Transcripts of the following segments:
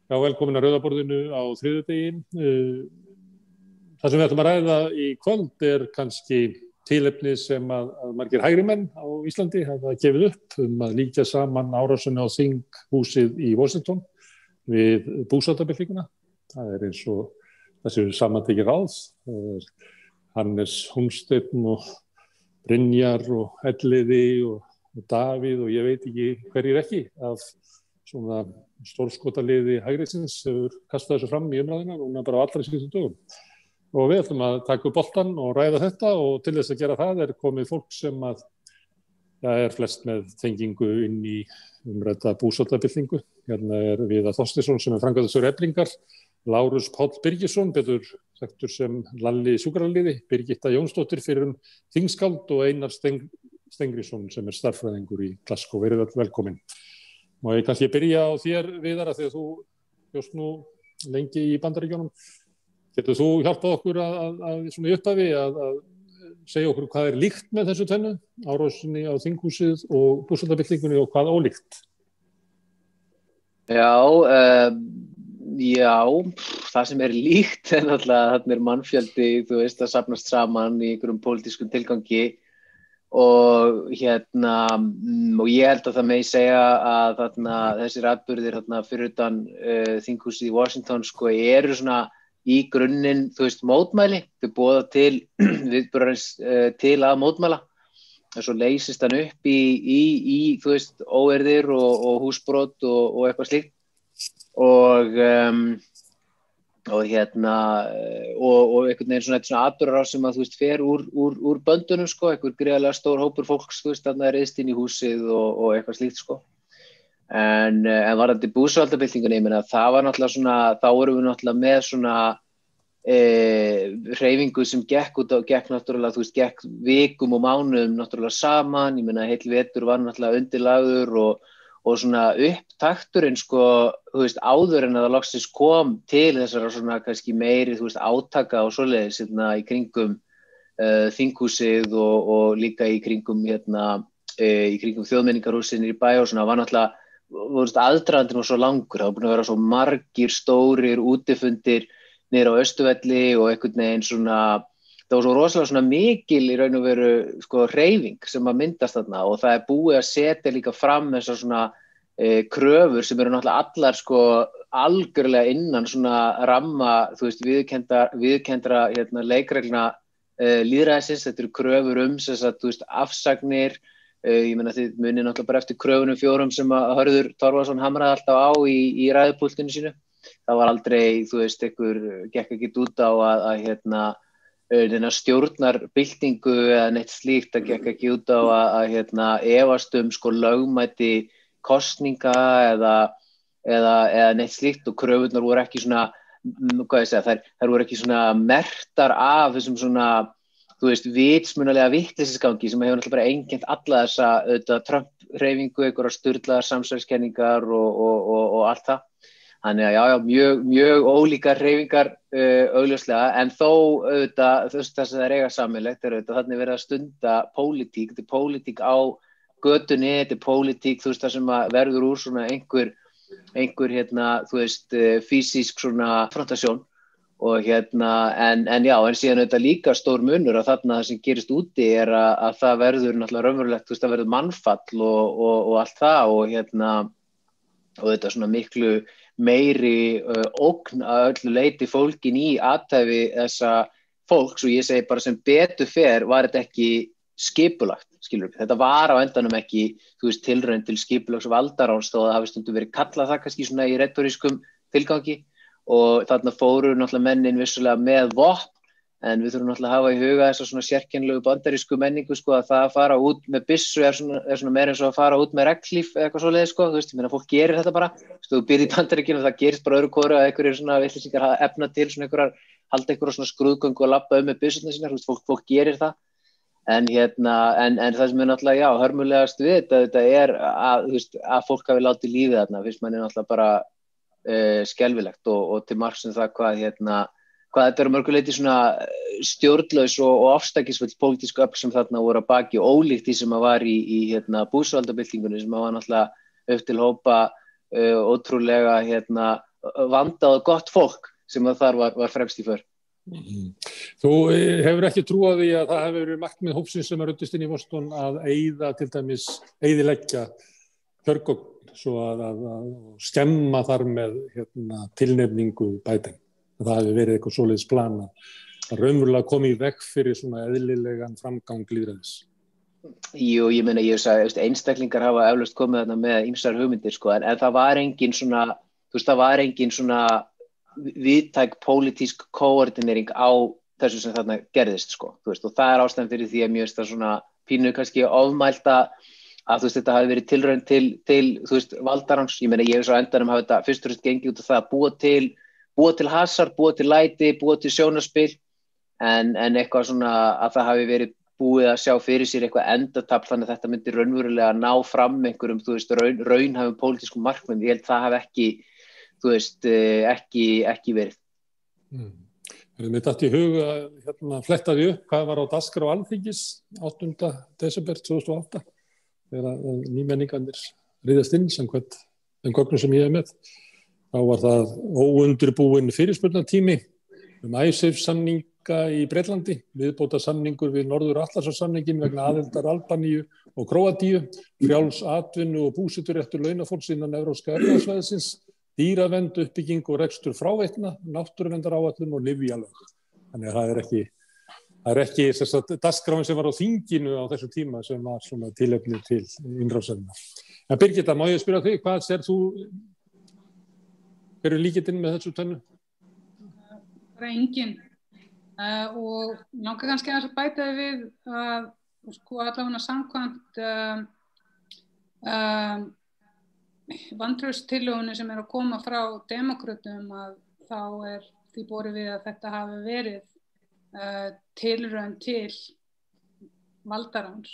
Já, velkomin að Rauða borðinu á þriðjudaginn. Það sem við ætlum að ræða í kvöld kannski tilefni sem að margir hægri menn á Íslandi hafa gefið upp að líkja saman árásinni á þinghúsið í Washington við búsáhaldabyltinguna. Það eins og þessi samantekin ráð. Hannes Hólmsteinn og Brynjar og Elliði og Davíð og ég veit ekki hverjir ekki af svona stórskotaliði hægriðsins hefur kastað þessu fram í umræðina núna bara á allra síðustu dögum. Og við ætlum að taka upp boltann og ræða þetta og til þess að gera það komið fólk sem að flest með tengingu inn í umrædda búsáhaldabyltingu. Hérna Viðar Þorsteinsson sem framkvæmdastjóri Eflingar, Lárus Páll Birgisson, betur þekktur sem Lalli sjúkraliði, Birgitta Jónsdóttir fyrrum þingskáld og Einar Steingrímsson sem starffræðingur í Glasgow. Verið öll velkomin. Og ég kannski byrja á þér, Viðar, af því að þú bjóst nú lengi í Bandaríkjunum. Getur þú hjálpað okkur að svona í upphafi að segja okkur hvað líkt með þessu tvennu, árásinni á þinghúsið og búsáhaldabyltingunni og hvað ólíkt? Já, það sem líkt náttúrulega þarna mannfjöldi, þú veist, að safnast saman í einhverjum pólitískum tilgangi. Og ég held að það megi segja að þessir atburðir fyrir utan þinghúsið í Washington eru svona í grunninn, þú veist, mótmæli. Þau boða til viðburðarins til að mótmæla. En svo leysist hann upp í þú veist, óeirðir og húsbrot og eitthvað slíkt. Og einhvern veginn svona atburðarás sem að þú veist fer úr böndunum sko, einhver gríðarlega stór hópur fólks þú veist þarna reiðst inn í húsið og eitthvað slíkt sko. En varðandi búsáhaldabyltingunni, ég meina það var náttúrulega svona, þá vorum við náttúrulega með svona hreyfingu sem gekk náttúrulega, þú veist, gekk vikum og mánuðum náttúrulega saman. Ég meina heill vetur var náttúrulega undirlagður og svona upptakturinn sko, þú veist, áður en að það loksins kom til þessara svona kannski meiri, þú veist, átaka og svoleiðis í kringum þinghúsið og líka í kringum þjóðmenningarhúsin í bæ og svona var náttúrulega, þú veist, aðdragandinn var svo langur. Það var búin að vera svo margir stórir útifundir niður á Austurvelli og einhvern veginn svona, það var svo rosalega svona mikil í raun og veru sko hreyfing sem að myndast þarna og það búið að setja líka fram þessar svona kröfur sem eru náttúrulega allar sko algjörlega innan svona ramma, þú veist, viðurkenndra leikreglna lýðræðisins. Þetta eru kröfur sem sagt, þú veist, afsagnir. Ég meina þið munið náttúrulega bara eftir kröfunum 4 sem að Hörður Torfason hamraði alltaf á í ræðupúltinu sínu. Það var aldrei, þú veist, gekk ekki út á að stjórnarbyltingu eða neitt slíkt, það gekk ekki út á að efast sko lögmæti kosninga eða neitt slíkt og kröfurnar voru ekki svona, hvað ég segja, þær voru ekki svona merktar af þessum svona, þú veist, vitsmunalega vitleysisgangi sem hefur náttúrulega bara einkennt alla þessa Trump-hreyfingu, einhverjar sturlaðar samsæriskenningar og allt það. Þannig að mjög ólíkar hreyfingar augljóslega, en þó auðvitað þess að það eiga sameiginlegt auðvitað þannig verið að stunda pólitík. Þetta pólitík á götunni, þetta pólitík, þú veist, það sem verður úr svona einhver þú veist, físísk svona frontasjón og en síðan auðvitað líka stór munur að þarna það sem gerist úti að það verður náttúrulega raunverulegt, þú veist, það verður mannfall og allt það og þetta svona miklu meiri ógn að öllu leyti fólkin í athæfi þessa fólks og ég segi bara sem betur fer var þetta ekki skipulagt, skilur við. Þetta var á endanum ekki, þú veist, tilraun til skipulags valdaráns þó að það hafi stundum verið kallað það kannski svona í retorískum tilgangi og þarna fóru náttúrulega mennin vissulega með vopn en við þurfum náttúrulega að hafa í huga þessa svona sérkennilegu bandarísku menningu sko að það að fara út með byssu svona meira eins og að fara út með regnhlíf eða eitthvað svoleiðis sko, þú veist, ég meina fólk gerir þetta bara, þú býrð í Bandaríkjunum og það gerist bara öðru hvoru að einhverjir svona vitleysingar hafa efna til svona halda einhverja svona skrúðgöngu og labba með byssurnar sínar, þú veist, fólk gerir það en það sem náttúrulega hörmulegast við þetta að, þú veist, að fólk hafi látið lífið þarna, finnst manni náttúrulega bara skelfilegt og til marks það hvað þetta mörguleyti svona stjórnlaus og afstækisfull pólitísku öfl sem þarna voru að baki ólíkt því sem var í búsáhaldabyltingunni sem var náttúrulega upp til hópa ótrúlega vandað og gott fólk sem að þar var fremst í för. Þú hefur ekki trú á því að það hefur verið markmið hópsins sem ruddist inn í Washington að til dæmis eyðileggja kjörgögn svo að skemma þar með tilnefningu Biden. Það hefur verið eitthvað svoleiðis plan að raunverulega koma í veg fyrir svona eðlilegan framgang lýðræðis. Jú, ég meina, ég sagði, einstaklingar hafa eflaust komið þarna með ýmsar hugmyndir, sko, en það var engin svona, það var engin svona víðtæk pólitísk koordinering á þessu sem þarna gerðist, sko, og það er ástæðan fyrir því að mér finnst það svona pínu kannski ofmælt að þetta hafi verið tilraun til valdarans. Ég meina, ég svo endanum hafi þetta fyrst og fremst gengið út af það að búa til hasar, búa til læti, búa til sjónarspil, en eitthvað svona að það hafi verið búið að sjá fyrir sér eitthvað endatafl þannig að þetta myndi raunverulega ná fram einhverjum, raunhæfum pólitískum markmiðum. Ég held það hafi ekki verið. Mér datt í hug að flettaði upp hvað var á dagskrá Alþingis 8. desember 2008 þegar nýmenningarnir riðast inn samkvæmt þeim gögnum sem ég hef með. Þá var það óundirbúinn fyrirspurnatími ICEF-samninga í Bretlandi, viðbótarsamningur við Norður-Atlantshafssamninginn vegna aðildar Albaníu og Króatíu, frjáls atvinnu og búseturéttur launafólks innan Evrópska efnahagssvæðisins, dýravernd, uppbygging og rekstur fráveitna, náttúruverndaráætlun og lyfjalög. Þannig að það er ekki dagskráin sem var á þinginu á þessu tíma sem var svona tilefni til innrásarinnar. En Birgitta, má ég spyrja þig, hvað sér þú, hver er líkillinn með þessu tvennu? Bara engin. Og langar kannski að bæta við að sko allavega samkvæmt vantrauststillögunni sem er að koma frá demókrötum að þá er því borið við að þetta hafi verið tilraun til valdarans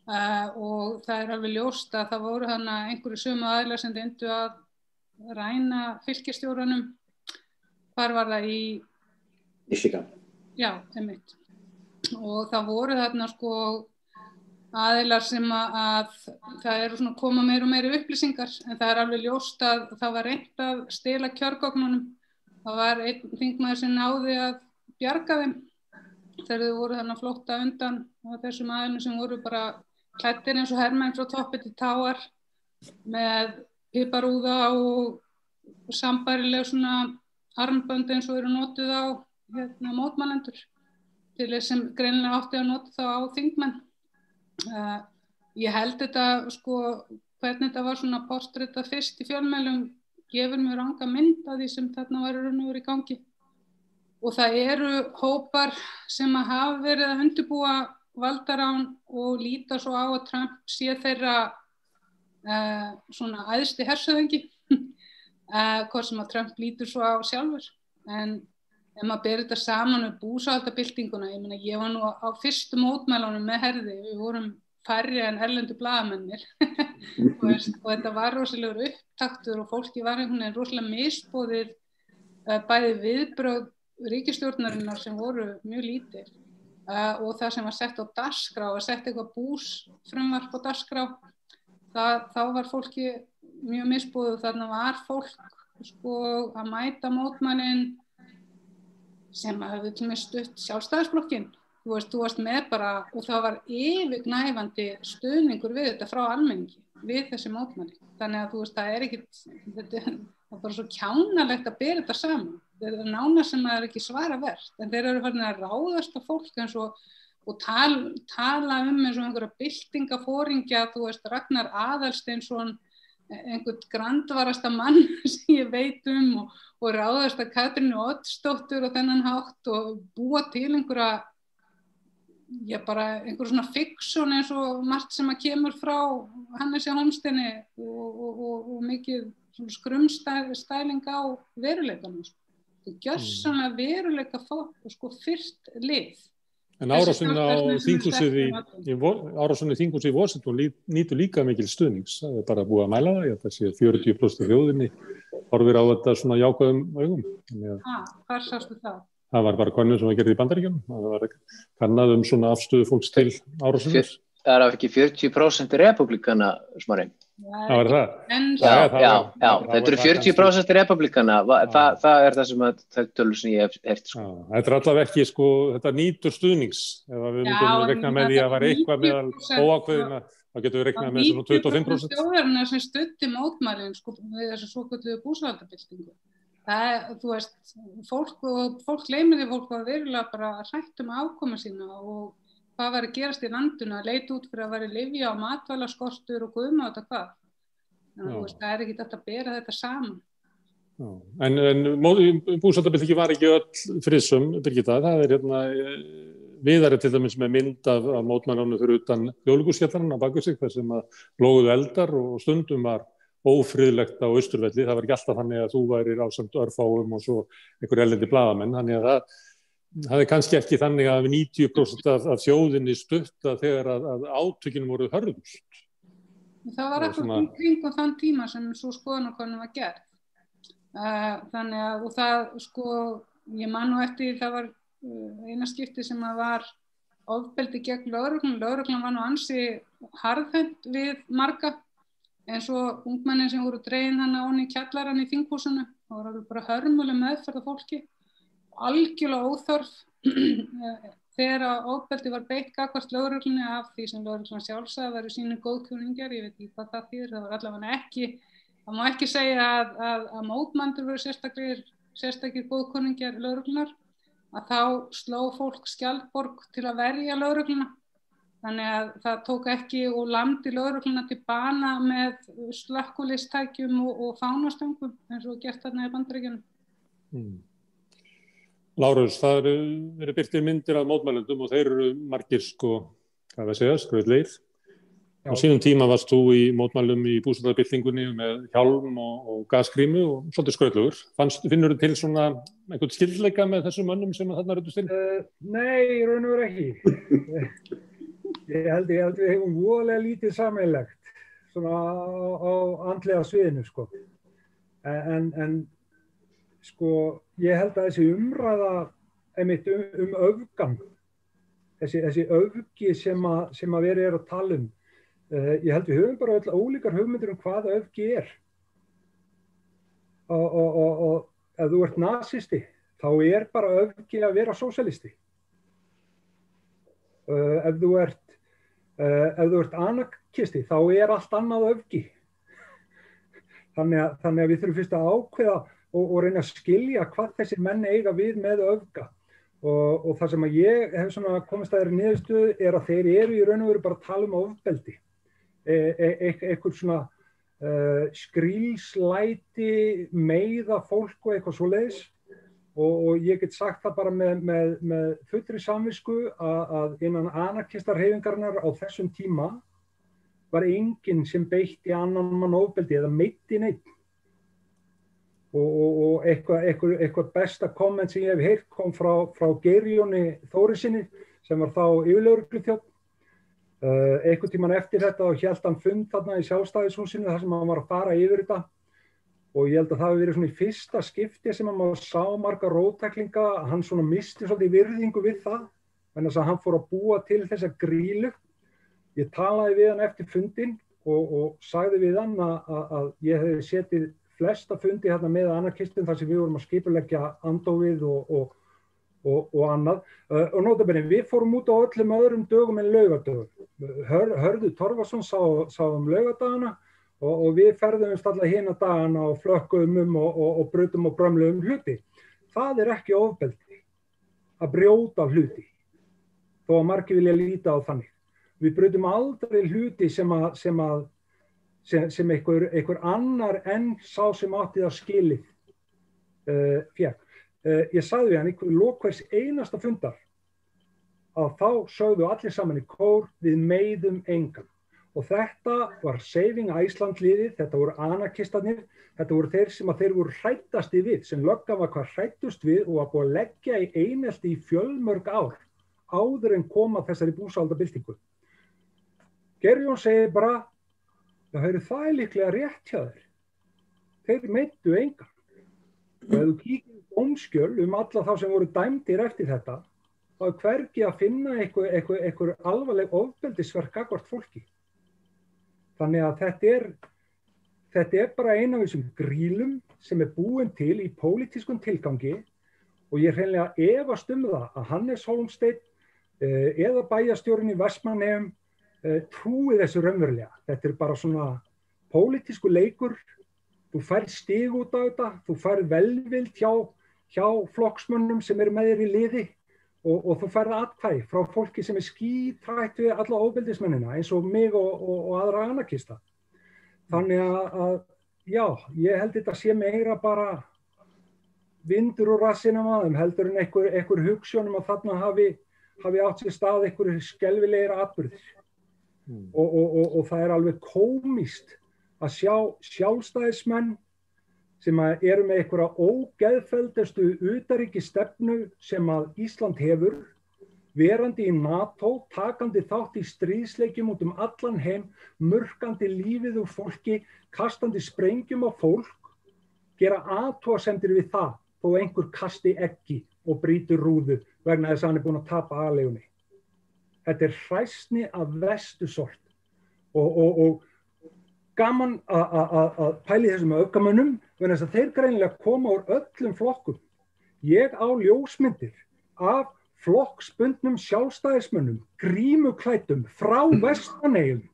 og það er alveg ljóst að það voru þarna einhverju sömu aðilar sem reyndu að ræna fylkisstjóranum. Hvar var það í Michigan? Já, einmitt. Og það voru þarna sko aðilar sem að það eru svona koma meira og meira upplýsingar en það er alveg ljóst að það var reynt að stela kjörgögnunum. Það var einn þingmaður sem náði að bjarga þeim þegar þau voru þarna flótta undan og þessum aðilum sem voru bara klæddir eins og hermenn frá toppi til táar með piparúða og sambærileg svona armbönd eins og eru notuð á mótmælendur til þess sem greinilega átti að nota þá á þingmenn. Ég held þetta sko hvernig þetta var svona portrettað fyrst í fjölmiðlum gefur mér ranga mynd af því sem þarna var raun og veru í gangi. Og það eru hópar sem að hafa verið að undirbúa valdarán og líta svo á að Trump sé þeirra svona æðsti hershöfðingi, hvort sem að Trump lítur svo á sjálfur. En ef maður ber þetta saman með búsáhaldabyltinguna, ég meina ég var nú á fyrstu mótmælunum með herði, við vorum færri en erlendu blaðamennir og þetta var rosalegur upptaktur og fólki var einhvern veginn rosalega misboðið bæði viðbrögð ríkisstjórnarinnar sem voru mjög lítil og það sem var sett á dagskrá og sett eitthvað búsfrumvarp á dagskrá, þá var fólki mjög misboðið. Þarna var fólk sko að mæta mótmælin sem hafði til með stutt Sjálfstæðisflokkinn. Þú varst með bara, og það var yfirgnæfandi stuðningur við þetta frá almenningi, við þessi mótmæli. Þannig að það er ekkit, þetta er bara svo kjánalegt að bera þetta saman. Það er nánast sem það er ekki svara verst, en þeir eru farin að ráðast á fólk eins og tala eins og einhverja byltingaforingja, Ragnar Aðalsteinsson, einhvern grandvarasta mann sem ég veit og ráðast að Katrínu Oddsdóttur og þennan hátt og búa til einhverja svona fiksjón eins og margt sem að kemur frá Hannesi Hólmsteini og mikið skrumstæling á veruleikanum. Það er gjörsamlega veruleika fyrst lið. En árásin á þinghúsið í Washington nýtur líka mikil stuðnings. Það er bara búið að mæla það, það sé 40% þjóðinni horfir á þetta svona jákvæðum augum. Hvar sástu það? Það var bara könnun sem var gerð í Bandaríkjunum. Það var kannað svona afstöðu fólks til árásinnar. Það er ekki 40% repúblikana, Smári? Það var það. Já, þetta eru 40% republikana, það það sem það tölur sem ég hef heyrt, sko. Þetta allavega ekki, sko, þetta nýtur stuðnings, ef við myndum rekna með því að var eitthvað meðal óákveðina, þá getum við reknað með svona 25%. Þjóðarinnar sem studdi mótmælin, sko, við þessu svokölluðu búsáhaldabyltingu. Þú veist, fólk gleymir því, fólk var verulega bara hrætt afkomu sína og hvað var að gerast í landinu, að leita út fyrir að vera lyfja og matvælaskortur og guðma og þetta hvað. Þannig að það ekki þetta að bera þetta saman. En búsáhaldabyltingin var ekki öll friðsöm, Birgitta. Það hérna Viðari til dæmis með mynd af mótmælunum fyrir utan Þjóðleikhússkjallarann á baku sig, þar sem að loguðu eldar og stundum var ófriðlegt á Austurvelli. Það var ekki alltaf þannig að þú værir ásamt örfáum og svo einhver erlendi blaðamenn. Þannig að það er kannski ekki þannig að 90% af þjóðinni stutta þegar að átökin voru hörðust. Það var eitthvað kring þann tíma sem svo skoðanakönnun var gerð. Þannig að, og það, sko, ég man nú eftir, það var eina skipti sem að var ofbeldi gegn lögreglan. Lögreglan var nú ansi harðhent við marga, eins og ungmennin sem voru dregin þarna onni í kjallarann í þinghúsinu. Það var alveg bara hörmuleg meðferð af fólki. Algjörlega óþörf þegar að ofbeldi var beitt gagnvart lögreglunni af því sem lögreglan sjálfsagði væru sínir góðkunningjar, ég veit ekki hvað það þýðir, það var allavega ekki, það má ekki segja að mótmælendur voru sérstakir góðkunningjar lögreglunar, að þá sló fólk skjaldborg til að verja lögregluna, þannig að það tók ekki og lamdi lögregluna til bana með slökkvilistækjum og fánastöngum eins og gert þarna í Bandaríkjunum. Lárus, það eru birtir myndir af mótmælendum og þeir eru margir, sko, hvað við segja, skrautlegir. Á sínum tíma varst þú í mótmælum í búsáhaldabyltingunni með hjálm og gasgrímu og svolítið skrautlegur. Finnur þú til svona einhvern skyldleika með þessum mönnum sem þarna röddust inn? Nei, í raun og veru ekki. Ég held við hefum voðalega lítið sameiginlegt svona á andlega sviðinu, sko. En sko, ég held að þessi umræða einmitt öfgan, þessi öfgi sem að verið að tala ég held við höfum bara öll ólíkar hugmyndir hvað öfgi og ef þú ert nasisti, þá bara öfgi að vera sósíalisti. Ef þú ert anarkisti, þá allt annað öfgi. Þannig að við þurfum fyrst að ákveða og reyna að skilja hvað þessir menn eiga við með öfga. Og það sem að ég hef svona komist að þeirri niðurstöðu að þeir eru í raun og veru bara að tala ofbeldi. Eitthvað svona skrílslæti, meiða fólk og eitthvað svoleiðis. Og ég get sagt það bara með fullri samvisku að innan anarkistarhreyfingarinnar á þessum tíma var enginn sem beitti annan mann ofbeldi eða meiddi neitt. Og eitthvað besta komment sem ég hef heyrt kom frá Geirjóni Þórisinni sem var þá yfirlögregluþjónn. Einhvern tímann eftir þetta og hélt hann fund þarna í Sjálfstæðishúsinu þar sem hann var að fara yfir þetta og ég held að það hafi verið svona í fyrsta skipti sem hann sá marga róttæklinga, hann svona misti svolítið virðingu við það en þess að hann fór að búa til þessa grílu. Ég talaði við hann eftir fundinn og sagði við hann að ég hefði setið flesta fundi hérna með anarkistum þar sem við vorum að skipuleggja andófið og annað. Og notabene, við fórum út á öllum öðrum dögum en laugardögum. Hörður Torfason sá laugardagana og við ferðumst alla hina dagana og flökkuðum og brutum og brömluðum hluti. Það ekki ofbeldi að brjóta hluti, þó að margir vilja líta á þannig. Við brutum aldrei hluti sem einhver annar en sá sem átti það skilið fékk. Ég sagði við hann í lok hvers einasta fundar að þá sögðu allir saman í kór við meiðum engan. Og þetta var Saving Iceland liðið, þetta voru anarkistarnir, þetta voru þeir sem þeir voru hræddasti við, sem löggan var hvað hræddust við og var búið að leggja í einelti í fjölmörg ár áður en koma þessari búsáhaldabyltingu. Geirjón segir bara það líklega rétt hjá þér. Þeir meiddu engan. Og ef þú kíkir dómskjöl alla þá sem voru dæmdir eftir þetta, þá hvergi að finna einhver alvarleg ofbeldisverk gagnvart fólki. Þannig að þetta er bara eina af þessum grílum sem búin til í pólitískum tilgangi og ég hreinlega efast það að Hannes Hólmsteinn eða bæjarstjórinn í Vestmannaeyjum trúi þessu raunverulega. Þetta er bara svona pólitísku leikur, þú færð stig út af þetta, þú færð velvild hjá flokksmönnum sem eru með þér í liði og þú færð atkvæði frá fólki sem skítrætt við alla ofbeldismennina eins og mig og aðra anarkista. Þannig að já, ég held þetta sé meira bara vindur úr rassinum á þeim heldur en einhver hugsjónum að þarna hafi átt sér stað einhverjir skelfilegir atburðir. Og það er alveg kómískt að sjá sjálfstæðismenn sem eru með einhverja ógeðfelldustu utanríkisstefnu sem að Ísland hefur, verandi í NATO, takandi þátt í stríðsleikjum út allan heim, murkandi lífið úr fólki, kastandi sprengjum á fólk, gera athugasemdir við það þó einhver kasti eggi og brýtur rúðu vegna þess að hann búinn að tapa aðleigunni. Þetta er hræsni af verstu sort og gaman að pæli þessum öfgamönnum vegna þess að þeir greinilega koma úr öllum flokkum. Ég á ljósmyndir af flokksbundnum sjálfstæðismönnum, grímuklæddum frá Vestmannaeyjum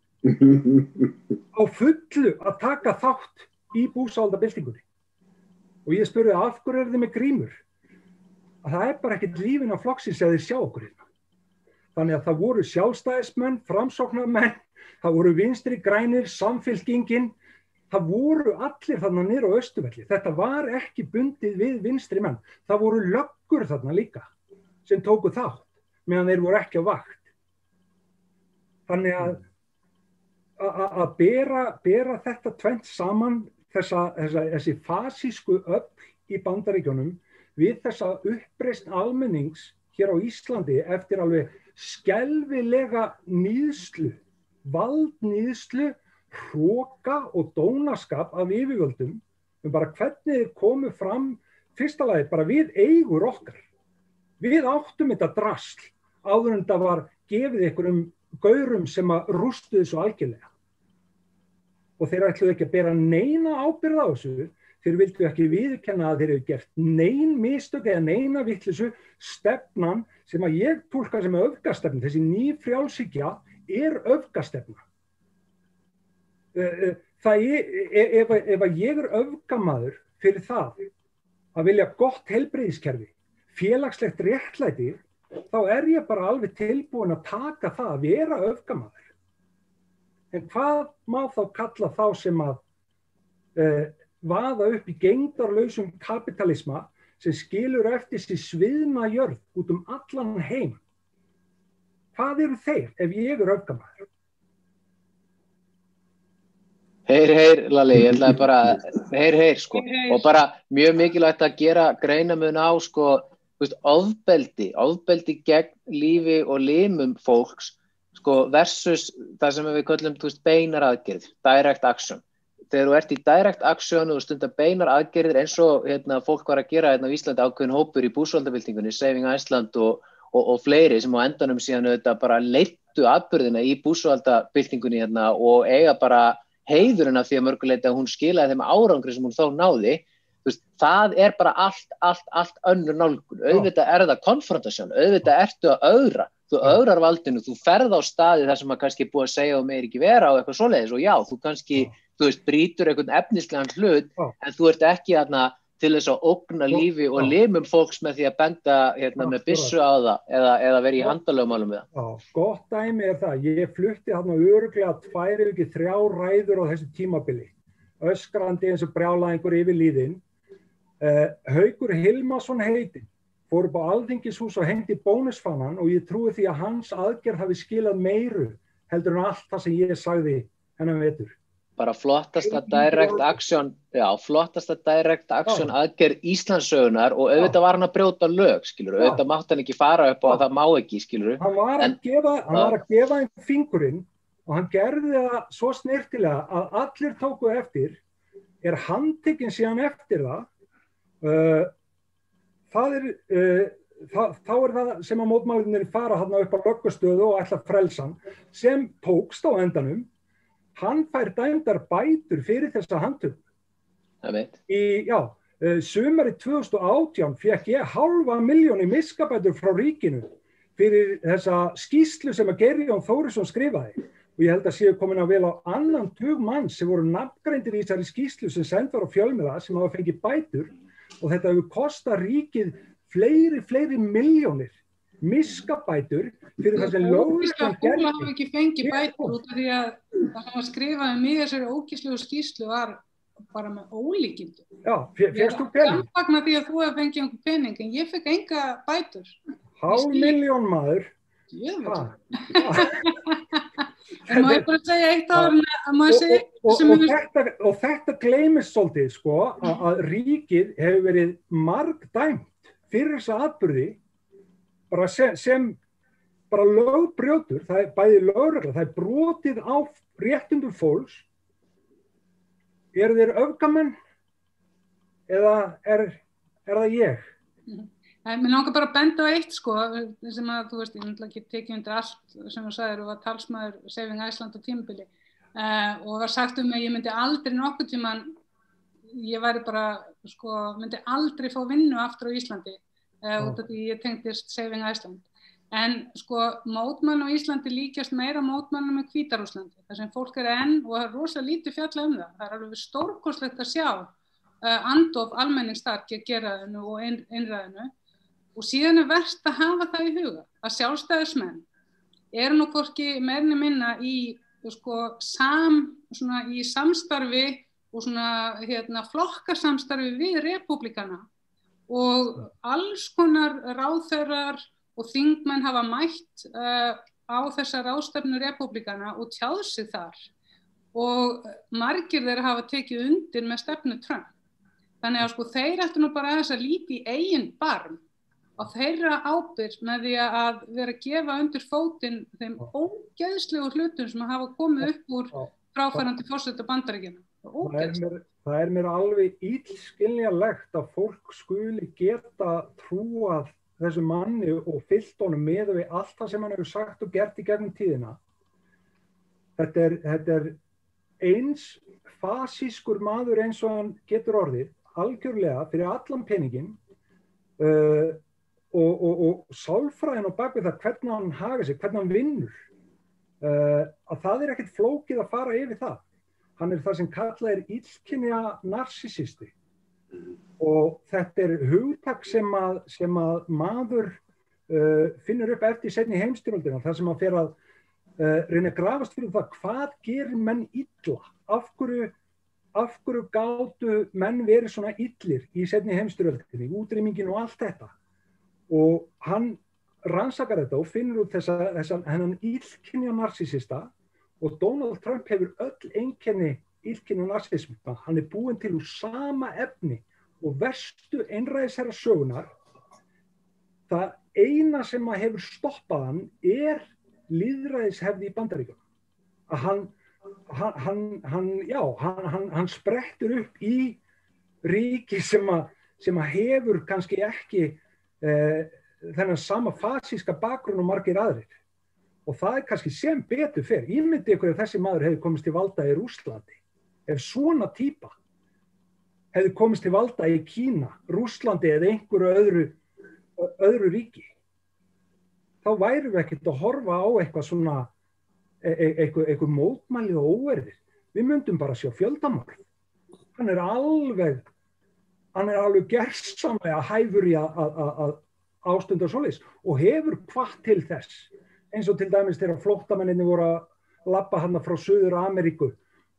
á fullu að taka þátt í búsáhaldabyltingunni. Og ég spurði af hverju þið með grímur? Að það bara ekkert lífin af flokksins að þið sjá okkur hérna. Þannig að það voru sjálfstæðismenn, framsóknarmenn, það voru vinstri grænir, samfylkingin, það voru allir þarna niður á Austurvelli. Þetta var ekki bundið við vinstri menn. Það voru löggur þarna líka sem tóku þátt meðan þeir voru ekki á vakt. Þannig að bera þetta tvennt saman, þessi fasísku öfl í Bandaríkjunum við þessa uppreisn almennings hér á Íslandi eftir alveg skelfilega níðslu, valdníðslu, hroka og dónaskap af yfirvöldum, bara hvernig þeir komu fram, fyrsta lagi bara við eigur okkar. Við áttum þetta drasl áður en það var gefið einhverjum gaurum sem að rústuðu svo algjörlega. Og þeir ætluðu ekki að bera neina ábyrgð á þessu, þeir vildu ekki viðurkenna að þeir hefur gert nein mistök eða neina vitleysu. Stefnan sem að ég túlka sem öfgastefna, þessi nýfrjálshyggja öfgastefna. Ef ég öfgamaður fyrir það að vilja gott heilbrigðiskerfi, félagslegt réttlæti, þá ég bara alveg tilbúin að taka það að vera öfgamaður. En hvað má þá kalla þá sem að vaða upp í gegndarlausum kapitalisma sem skilur eftir sig sviðna jörð út allan heim? Hvað eru þeir ef ég öfgamaður? Heyr, Lalli, ég ætlaði bara, heyr, sko, og bara mjög mikilvægt að gera greinamun á, sko, ofbeldi gegn lífi og limum fólks, sko, versus það sem við köllum, beinar aðgerð, direct action. Þegar þú ert í direct action og stundar beinar aðgerðir eins og fólk var að gera á Íslandi, ákveðin hópur í búsáhaldabyltingunni, Saving Iceland og fleiri sem á endanum síðan auðvitað bara leiddu atburðina í búsáhaldabyltingunni og eiga bara heiðurinn af því að mörguleiti að hún skilaði þeim árangri sem hún þá náði. Það bara allt önnur nálgun. Auðvitað það konfrontasjón, auðvitað ertu að ögra. Þú ögrar valdinu, þú ferð á staði þar sem kannski búið að segja og meir ekki vera og eitthvað svoleiðis og já, þú kannski, brýtur einhvern efnislegan hlut, en þú ert ekki til þess að ógna lífi og limum fólks með því að benda með byssu á það eða vera í handalögumálum við það. Já, gott dæmi það. Ég flutti örugglega 2 ef ekki 3 ræður á þessu tímabili, öskrandi eins og brjálæðingur yfir líðin. Haukur Hilmarsson heitinn fór upp á Alþingishús og hengdi bónusfanan og ég trúi því að hans aðgerð hafi skilað meiru heldur en allt það sem ég sagði þennan vetur. Bara flottasta direct action aðgerð Íslandssögunar og auðvitað var hann að brjóta lög, skilur, auðvitað mátti hann ekki fara upp og það má ekki, skilur. Hann var að gefa einn fingurinn og hann gerði það svo snyrtilega að allir tóku eftir, handtekinn síðan eftir það. Þá það sem að mótmælinir fara þarna upp á löggustöðu og ætla að frelsa hann, sem tókst á endanum. hann fær dæmdar bætur fyrir þessa handtöku. Sumarið 2018 fékk ég 500.000 í miskabætur frá ríkinu fyrir þessa skýrslu sem að Geirjón Þórisson skrifaði. Og ég held að séu komin að vel á 2 tug manns sem voru nafngreindir í þessari skýrslu sem send var á fjölmiðla sem hafa fengið bætur og þetta hefur kostað ríkið fleiri milljónir miskabætur fyrir það sem lögreglan gerði. Ógíslega hafa ekki fengið bætur út af því að það sem var skrifað í þessari ógíslegu skýrslu var bara með ólíkindum. Já, fékkst þú pening? Ég fagna því að þú hefði fengið einhver pening en ég fekk enga bætur. 500.000 maður. En má ég bara segja eitt áður að maður segja og þetta gleymist svolítið sko að ríkið hefur verið margdæmt fyrir þessa atburði bara sem bara lögbrjótur, það bæði lögregla, það brotið á réttindum fólks. Eru þeir öfgamenn eða er það ég? Mér langar bara að benda á eitt sko, sem að þú veist, ég náttúrulega ekki tekið undir allt sem þú sagðir og var talsmaður Saving Iceland á tímabili og var sagt að ég myndi aldrei nokkuð tímann, ég væri bara sko, myndi aldrei fá vinnu aftur á Íslandi út af því ég tengdist Saving Iceland. En sko, mótmælum á Íslandi líkjast meira mótmælum með Hvíta-Rússlandi, þar sem fólk enn og það er rosalega lítið fjallað það. Það er alveg stórkostlegt að sjá andof almennings þar gera þennu og einræðinu. Og síðan er verst að hafa það í huga að sjálfstæðismenn eru nú hvorki meirni minna í í samstarfi og flokkasamstarfi við repúblikana og alls konar ráðherrar og þingmenn hafa mætt á þessa ráðstefnu repúblikana og tjáð sig þar og margir þeirra hafa tekið undir með stefnu Trump. Þannig að þeir ættu nú bara aðeins að líta í eigin barm á þeirra ábyrgð með því að vera að gefa undir fótinn þeim ógeðslegu hlutum sem hafa komið upp úr fráfarandi forseta Bandaríkjanna. Það mér alveg illskiljanlegt að fólk skuli geta trúað þessu manni og fyllt honum með við allt það sem hann hefur sagt og gert í gegnum tíðina. Þetta er eins fasískur maður eins og hann getur orðið, algjörlega fyrir allan peninginn og sálfræðin á bakvið það hvernig hann hagar sig, hvernig hann vinnur. Að það er ekkert flókið að fara yfir það. Hann er það sem kallað er illkynja narsisisti. Og þetta er hugtak sem að maður finnur upp eftir seinni heimsstyrjöldina, þar sem hann fer að reyna að grafast fyrir það hvað gerir menn illa, af hverju gátu menn verið svona illir í seinni heimsstyrjöldinni, útrýmingin og allt þetta. Og hann rannsakar þetta og finnur út þennan illkynja narsisista og Donald Trump hefur öll einkenni illkynja narsisma. Hann er búinn til úr sama efni og verstu einræðisherra sögunar. Það eina sem að hefur stoppað hann er lýðræðishefði í Bandaríkjunum. Að hann sprettur upp í ríki sem að hefur kannski ekki þennan sama fasíska bakgrunn og margir aðrir. Og það er kannski sem betur fer. Ímyndi ykkur að þessi maður hefði komist til valda í Rússlandi. Ef svona típa hefði komist til valda í Kína, Rússlandi eða einhverju öðru ríki, þá værum við ekkert að horfa á eitthvað svona, eitthvað mótmæli og óverðir. Við myndum bara sjá fjöldamorð. Hann er alveg gersamlega hæfur í að ástunda svoleiðis og hefur hvað til þess. Eins og til dæmis þegar flóttamennirnir voru að labba hann frá Suður-Ameríku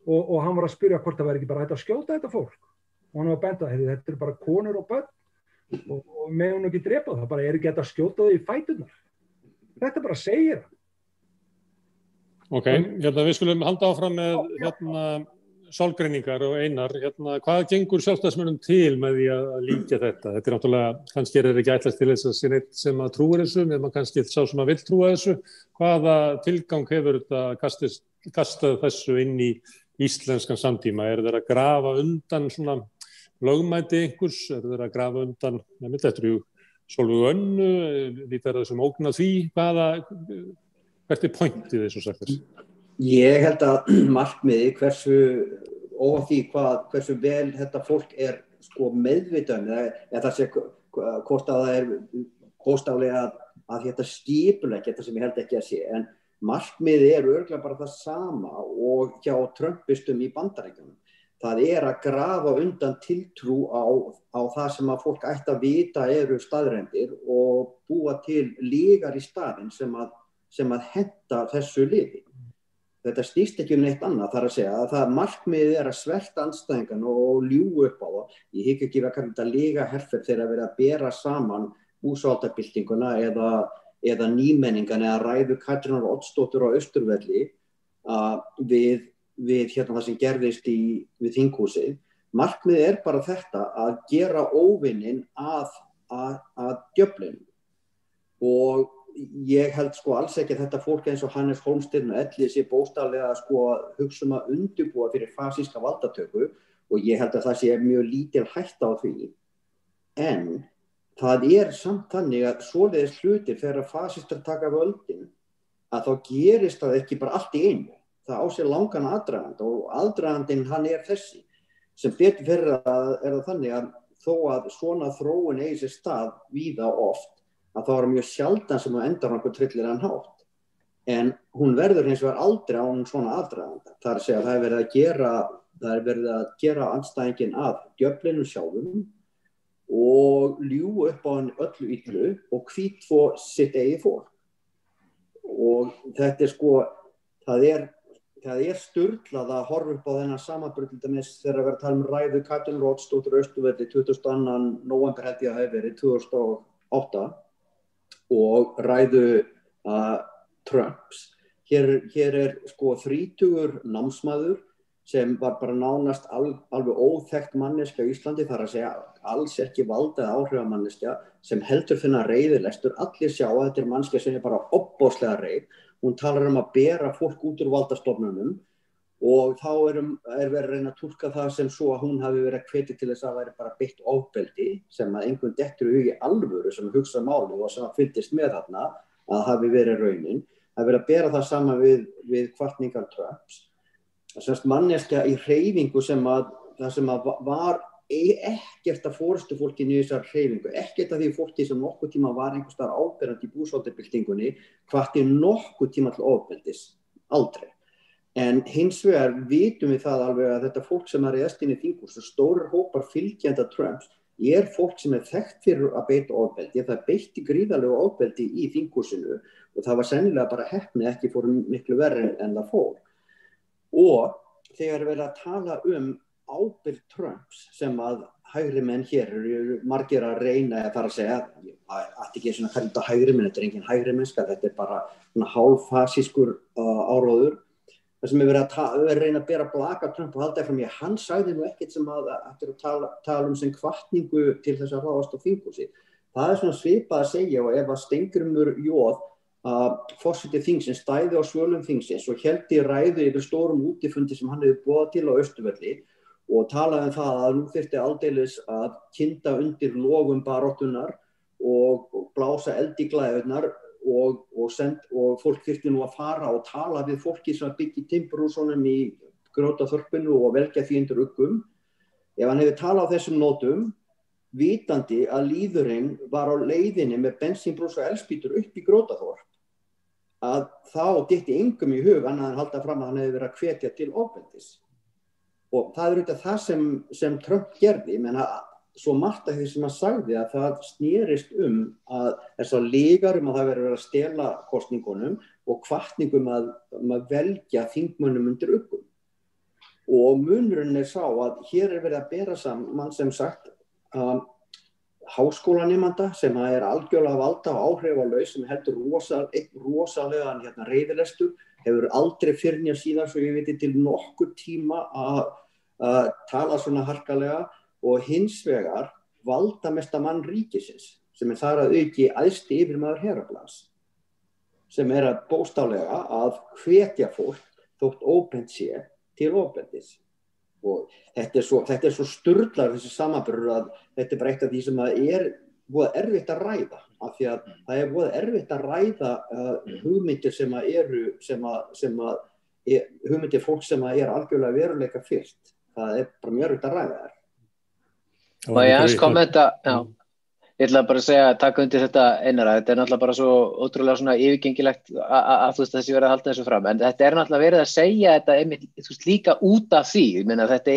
og hann var að spyrja hvort það væri ekki bara hægt að skjóta þetta fólk. Og hann var að benda, þetta eru bara konur og börn og megum ekki drepa það, bara ekki hægt að skjóta þau í fæturnar. Þetta bara segir hann. Ok, við skulum halda áfram með sálgreiningar og Einar, hvað gengur sjálfstæðismönnum til með því að líkja þetta? Þetta er náttúrulega, kannski er ekki ætlast til þess að sé neitt sem að trúir þessu, eða kannski sá sem að vill trúa þessu. Hvaða tilgang hefur þetta kastað þessu inn í íslenskan samtíma? Er þeir að grafa undan svona lögmæti einhvers? Er þeir að grafa undan, þetta er ju Sólveig Önnu, lítar það sem ógna því? Hvert er pointið þessu sagt þess? Ég held að markmiði hversu vel þetta fólk sko meðvitað eða það sé hvort að það bókstaflega að þetta skipulegg, þetta sem ég held ekki að sé, en markmiði örugglega bara það sama og hjá trumpistum í Bandaríkjunum. Það að grafa undan tiltrú á það sem að fólk ætti að vita staðreyndir og búa til lygar í staðinn sem að henta þessu liði. Þetta snýst ekki neitt annað, þar að segja að það markmiðið að sverta andstæðingan og ljúga upp á það. Ég hygg ekki að kalla þetta lygaherferð þegar að vera að bera saman búsáhaldabyltinguna eða nýmenningan eða ræðu Katrínar Oddsdóttur á Austurvelli við það sem gerðist við þinghúsið. Markmiðið bara þetta að gera óvininn að djöflinu. Og ég held sko alls ekki að þetta fólk eins og Hannes Hólmsteinn og Elli sé bókstaflega sko hugsa að undirbúa fyrir fasíska valdatöku og ég held að það sé mjög lítil hætta á því. En það samt þannig að svoleiðis hlutir þegar fasistar taka völdin að þá gerist það ekki bara allt í einu. Það á sér langan aðdraganda og aðdragandinn hann þessi. Sem betur fyrir það þannig að þó að svona þróun eigi sér stað víða oft að það mjög sjaldan sem það endar einhver tryllilegan hátt. En hún verður hins vegar aldrei án svona aðdraganda. Það að segja að það verið að gera andstæðinginn að djöflinu sjálfum og ljúga upp á hann öllu illu og hvítþvo sitt eigið fólk. Og þetta sko, það sturlað að horfa upp á þennan samanburð til dæmis þegar verið að tala ræðu Katrínar Oddsdóttur Austurvelli 22. nóvember held ég að hafi verið 2008 og ræðu Trumps. Hér sko 30 námsmaður sem var bara nánast alveg óþekkt manneskja á Íslandi, þar að segja alls ekki valda eða áhrifamanneskja sem heldur finna reiðilestur. Allir sjá að þetta manneskja sem bara ofboðslega reið. Hún talar að bera fólk út úr valdastofnunum og þá verið að reyna að túlka það sem svo að hún hafi verið að hvetja til þess að væri bara beitt ofbeldi sem að einhvern dettur í alvöru sem hugsa málið og sem að fylgdist með þarna að hafi verið raunin. Það verið að bera það saman við hvatningar Trumps. Semst manneskja í hreyfingu það sem var ekkert af forystufólkinu í þessar hreyfingu, ekkert af því fólki sem nokkuð tíma var einhvers staðar áberandi í búsáhaldabyltingunni, hvatti nokkuð tíma til ofbeldis, aldrei. En hins vegar vitum við það alveg að þetta fólk sem réðst inn í þinghús, stórir hópar fylgjenda Trumps, fólk sem þekkt fyrir að beita ofbeldi. Það beitti gríðarlegu ofbeldi í þinghúsinu og það var sennilega bara heppni ekki fór miklu verri en það fór. Og þegar verið að tala ábyrgð Trumps sem að hægri menn hér eru margir að reyna að fara að segja að ekki svona kalla þetta hægri menn, þetta engin hægri mennska, þetta bara hálffasískur áróður. Það sem verið að reyna að bera blaka Trump og halda fram hann sagði nú ekkert sem að ættir að tala sem hvatningu til þess að ráðast á þinghúsi. Það svona svipað að segja og ef að Steingrímur J. Forseti þingsins stæði á svölum þingsins og héldi ræðu yfir stórum útifundi sem hann hefði boðað til á Austurvelli og talaði það að nú þyrfti aldeilis að kynda undir logum baráttunnar og blása eld í glæðurnar og fólk þyrfti nú að fara og tala við fólki sem byggja timburhúsunum í Grótaþorpinu og velja því undir uggum. Ef hann hefði talað á þessum nótum, vitandi að líðurinn var á leiðinni með bensínbrús og elspýtur upp í Grótaþorp, að þá dytti engum í hug annað en halda fram að hann hefði verið að hvetja til ofbeldis. Og það auðvitað það sem Trump gerði, menn svo margt af því sem hann sagði að það snerist að þessar lygar að það verið að stela kosningunum og hvatningum að velja þingmönnum undir uggum. Og munurinn sá að hér verið að bera saman sem sagt háskólanemanda sem algjörlega valda og áhrifalaus sem heldur rosalegan reiðilestur, hefur aldrei fyrr síðan svo ég veit til nokkur tíma að tala svona harkalega og hins vegar valdamesta mann ríkisins sem þar að auki æðsti yfirmaður Heraflans sem að bókstaflega að hvetja fólk þótt óbeint sé til ofbeldis. Og þetta svo sturlar þessi samanburður að þetta bara eitt af því sem voða erfitt að ræða af því að það voða erfitt að ræða hugmyndir sem hugmyndir fólk sem algjörlega veruleika fyrst. Það bara mjög erfitt að ræða þær. Og ég hans kommenta, já. Ég ætla bara að segja, taka undir þetta Einara, þetta náttúrulega bara svo ótrúlega svona yfirgengilegt að þú veist þessi verið að halda þessu fram, en þetta náttúrulega verið að segja þetta einmitt, þú veist, líka út af því, ég meina þetta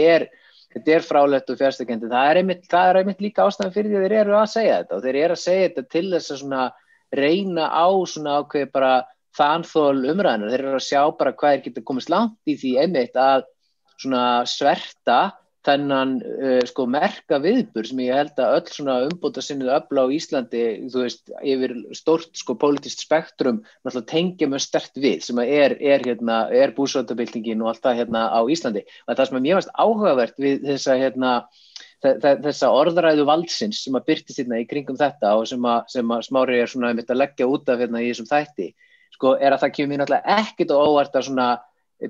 er frálegt og fjarstækjandi, það er einmitt líka ástæðan fyrir því að þeir eru að segja þetta og þeir eru að segja þetta til þess að svona reyna á svona ákveð bara þanþol umræðinu, þeir eru að sjá bara hvað geta komist langt í því einmitt að svona sverta þennan sko merka viðburð sem ég held að öll svona umbótasinnuð öfl á Íslandi, þú veist, yfir stórt sko pólitískt spektrum náttúrulega tengja mjög sterkt við sem er búsáhaldabyltingin og allt það á Íslandi. Og það sem mér fannst áhugavert við þessa orðræðu valdsins sem að birtist í kringum þetta og sem að Smári svona einmitt að leggja út af í þessum þætti, sko, að það kemur mér náttúrulega ekkert á óvart að svona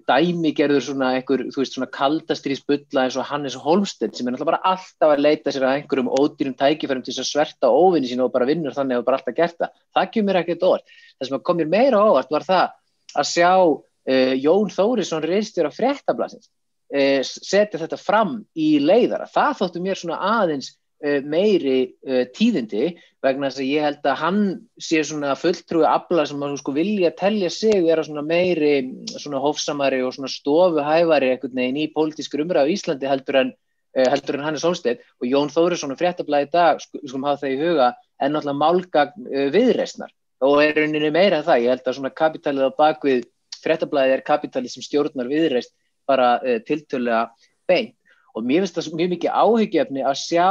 dæmigerður svona einhver, þú veist, svona kaldastríðsbulla eins og Hannes Hólmsteinn sem náttúrulega bara alltaf að leita sér að einhverjum ódýrum tækifærum til þess að sverta óvinni sína og bara vinnur þannig og bara alltaf gert það. Það kemur mér ekkert óvart. Það sem kom mér meira óvart var það að sjá Jón Þórisson ritstjóra Fréttablaðsins setja þetta fram í leiðara. Það þóttu mér svona aðeins meiri tíðindi vegna þess að ég held að hann sé svona fulltrúi afla sem að sko vilja telja sig vera svona meiri svona hófsamari og svona stofuhæfari einhvern veginn í pólitískri umræðu á Íslandi heldur en Hannes Hólmsteinn og Jón Þórisson og Fréttablaðið í dag skulum hafa það í huga en náttúrulega málgagn Viðreisnar og rauninni meira en það. Ég held að svona kapitalið á bakvið Fréttablaðið kapitalið sem stjórnar Viðreisn bara tiltölulega beint og mér finnst það mjög mikið áhyggjuefni að sjá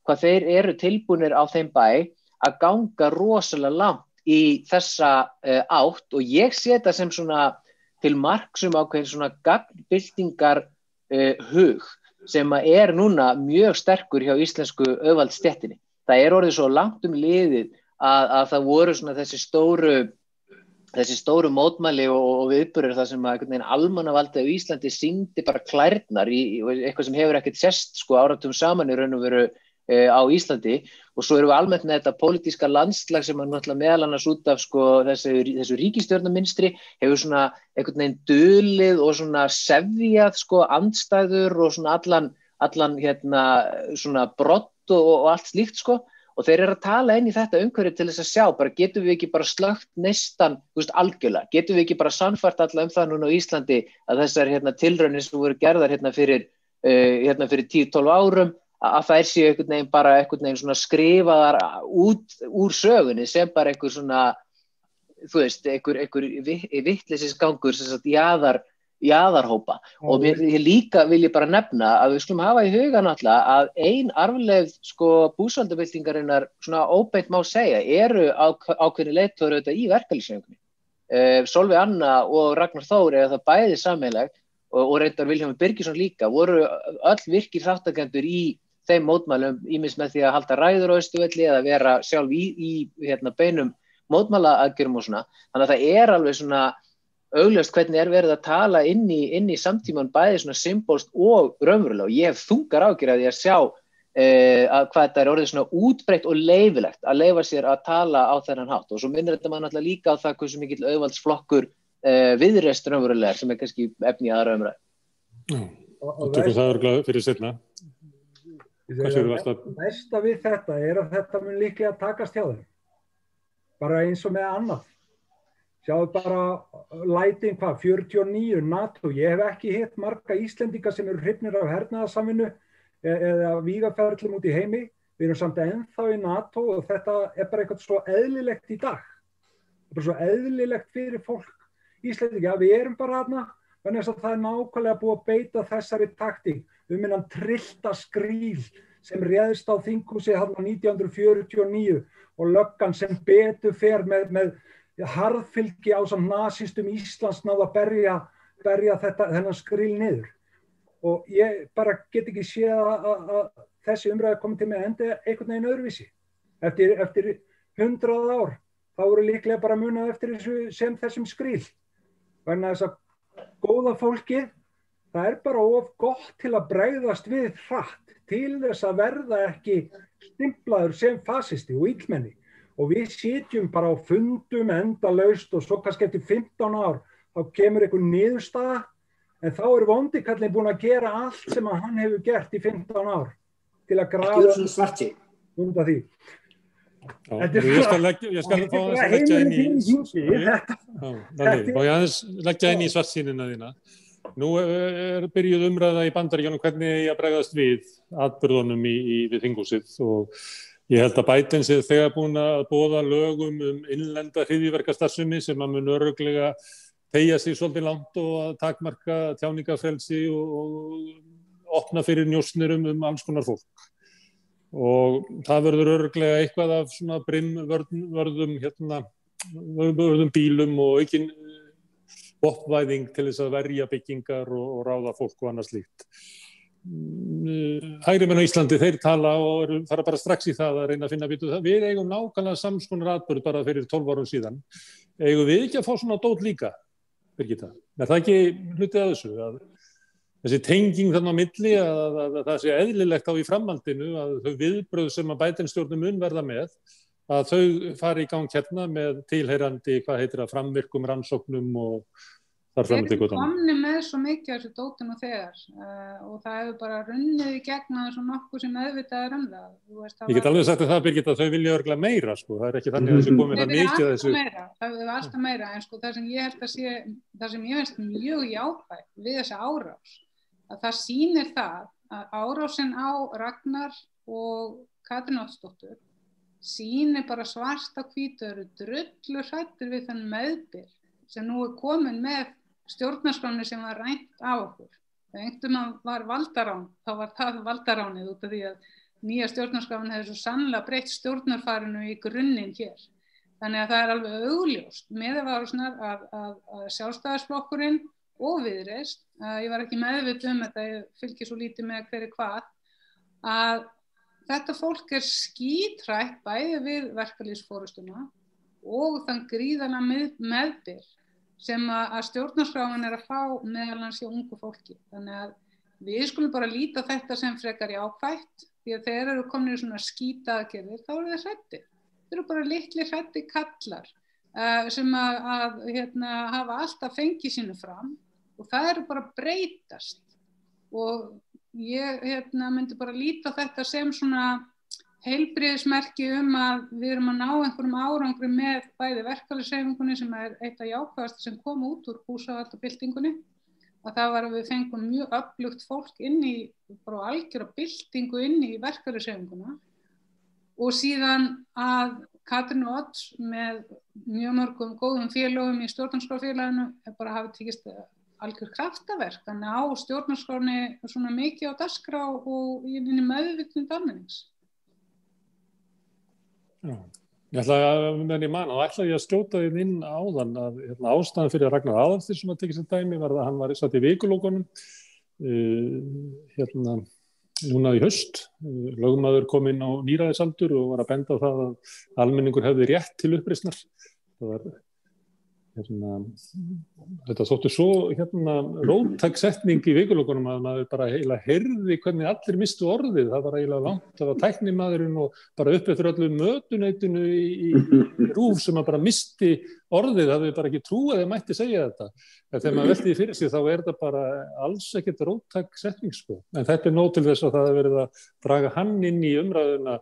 hvað þeir eru tilbúnir á þeim bæ að ganga rosalega langt í þessa átt og ég sé þetta sem svona til marks ákveðin svona gagnbyltingar hug sem að núna mjög sterkur hjá íslensku auðvaldsstéttinni. Það orðið svo langt liðið að það voru svona þessi stóru mótmæli og viðburðir þar sem að almannavaldið á Íslandi sýndi bara klærnar í eitthvað sem hefur ekkert sést sko áratugum saman í raun og veru á Íslandi og svo erum við almennt með þetta pólitíska landslag sem náttúrulega meðal annars út af sko þessu ríkisstjórnarmynstri hefur svona einhvern veginn dulið og svona sefjað sko andstæður og svona allan svona brott og allt slíkt sko og þeir eru að tala inn í þetta umhverfi til þess að sjá bara getum við ekki bara slögt neistan algjörlega, getum við ekki bara sannfært alla það núna á Íslandi að þessar tilraunir sem voru gerðar fyrir 10-12 árum að þær séu einhvern veginn svona skrifaðar út úr sögunni sem bara einhver svona, þú veist, einhver vitleysis-gangur sem sagt jaðarhópa. Og ég líka vil ég bara nefna að við skulum hafa í huga náttúrulega að ein arfleifð sko búsáhaldabyltingarinnar svona óbeint má segja ákveðni leiðtogar auðvitað í verkalýðshreyfingunni. Sólveig Anna og Ragnar Þór það bæði sameiginlegt og reyndar Vilhjálmur Birgisson líka voru öll virkir þáttakendur í þeim mótmælum ýmist með því að halda ræður á Austurvelli eða vera sjálf í beinum mótmælaaðgerðum og svona. Þannig að það alveg svona augljóst hvernig verið að tala inn í samtíman bæði svona symbolst og raunverulega og ég hef þungar áhyggjur af því að sjá að hvað þetta orðið svona útbreitt og leyfilegt að leyfa sér að tala á þennan hátt og svo minnir þetta maður náttúrulega líka á það hversu mikill auðvaldsflokkur Viðreisn raunverulega sem kannski efni í aðra umræðu. Og tökum það örgulega fyrir seinna. Besta við þetta að þetta mun líklega takast hjá þeim. Bara eins og með annað. Sjáðu bara lætin 49 NATO. Ég hef ekki hitt marga Íslendinga sem eru hrifnir af hernaðarsamvinnu eða vígaferlum út í heimi. Við erum samt ennþá í NATO og þetta bara eitthvað svo eðlilegt í dag. Bara svo eðlilegt fyrir fólk Íslendinga. Við erum bara þarna, þannig að það nákvæmlega búið að beita þessari taktík. Innan trillta skríl sem réðst á þinghúsið 1949 og löggan sem betur fer með harðfylgi á samt nasistum Íslands náðu að berja þennan skríl niður. Og ég bara get ekki séð að þessi umræða komið til með enda einhvern veginn öðruvísi. Eftir 100 ár þá voru líklega bara munað eftir þessu sem þessum skríl. Vegna þess að góða fólkið það bara of gott til að bregðast við hratt til þess að verða ekki stimplaður sem fasisti og illmenni. Og við sitjum bara á fundum endalaust og svo kannski eftir 15 ár þá kemur einhver niðurstaða, en þá vondi kallinn búinn að gera allt sem að hann hefur gert í 15 ár til að grafa svona svartsýn undan því. Ég skal fá að leggja inn í svartsýnina þína. Nú byrjuð umræða í Bandaríkjunum hvernig ég að bregðast við atburðunum við þinghúsið og ég held að Biden sé þegar búin að boða lögum innlenda hryðjuverkastarfsemi sem að mun örugglega teygja sig svolítið langt og að takmarka tjáningarfrelsi og opna fyrir njósnurum alls konar fólk. Og það verður örugglega eitthvað af svona brimvörðum bílum og aukin vopnvæðing til þess að verja byggingar og ráða fólk og annað slíkt. Hægrimenn á Íslandi, þeir tala og fara bara strax í það að reyna að finna bitu. Við eigum nákvæmlega samskonar atburð bara fyrir 12 árum síðan. Eigum við ekki að fá svona dót líka, Birgitta? Er það ekki hlutið að þessu? Að þessi tenging þarna á milli að það sé eðlilegt á í framhaldinu að þau viðbrögð sem að Biden-stjórnin mun verða með, að þau fari í gang hérna með tilheyrandi, hvað heitir það, framvirkum rannsóknum og þar fram til götunum. Við erum komni með svo mikið af þessu dótinu þegar og það hefur bara runnið í gegn að þessu nokkuð sem meðvitað er það. Ég get alveg sagt það, Birgitta, þau vilja örugglega meira, sko. Það er ekki þannig að þessu komið það mikið að þessu. Það er alltaf meira, en sko það sem ég held að sé, það sem ég finnst mjög jákvætt við þessa árás, að það sýnir það að árásin á Ragnar og Katrínu Oddsdóttur sýnir bara svart á hvítu, eru drullu hræddir við þann meðbyr sem nú er komin með stjórnarskráni sem var rænt af okkur. Þegar einhvern veginn var valdarán, þá var það valdaránið út af því að nýja stjórnarskráin hefði svo sannlega breytt stjórnarfarinu í grunninn hér. Þannig að það er alveg augljóst með að Sjálfstæðisflokkurinn og Viðreisn, ég var ekki meðvituð þetta, ég fylgi svo lítið með hver er hvað, að þetta fólk er skítrætt bæði við verkalýðsforystuna og þann gríðarlega meðbyr sem að stjórnarskráin er að fá meðal annars hjá ungu fólki. Þannig að við skulum bara líta þetta sem frekar jákvætt, því að þeir eru komin í svona skítaaðgerðir, þá eru þeir hræddir. Þeir eru bara litli hræddir kallar sem hafa alltaf fengið sínu fram og það eru bara breytast. Og ég myndi bara líta þetta sem svona heilbrigðismerki að við erum að ná einhverjum árangri með bæði verkalýðshreyfingunni sem er eitt af jákvæðasta sem kom út úr búsáhaldabyltingunni, að það var að við fengum mjög öflugt fólk inn í bara algjöra byltingu inn í verkalýðshreyfinguna og síðan að Katrín Odds með mjög mörgum góðum félögum í stjórnarskrárfélaginu bara hafi tekist algjör kraftaverk, þannig á stjórnarskráni svona mikið á dagskrá og inn í meðvitund almennings. Já, ég ætla að skjóta þín inn áðan að ástæðan fyrir að Ragnar Aðalsteinsson að tekið sem dæmi var að hann var satt í vikulókunum núna í haust. Lögmaður kom inn á níræðisaldur og var að benda á það að almenningur hefði rétt til uppreisnar. Það var þetta þóttu svo róttæk setning í vikulókunum að maður bara eiginlega heyrði hvernig allir mistu orðið. Það var eiginlega langt, það var tæknimaðurinn og bara upp eftir öllu mötuneytinu í RÚV sem að bara misti orðið, það hefði bara ekki trúið að þeir mætti segja þetta. En þegar maður velti því fyrir sig þá er þetta bara alls ekkert róttæk setning, sko. En þetta er nóg til þess að það hefur verið að draga hann inn í umræðuna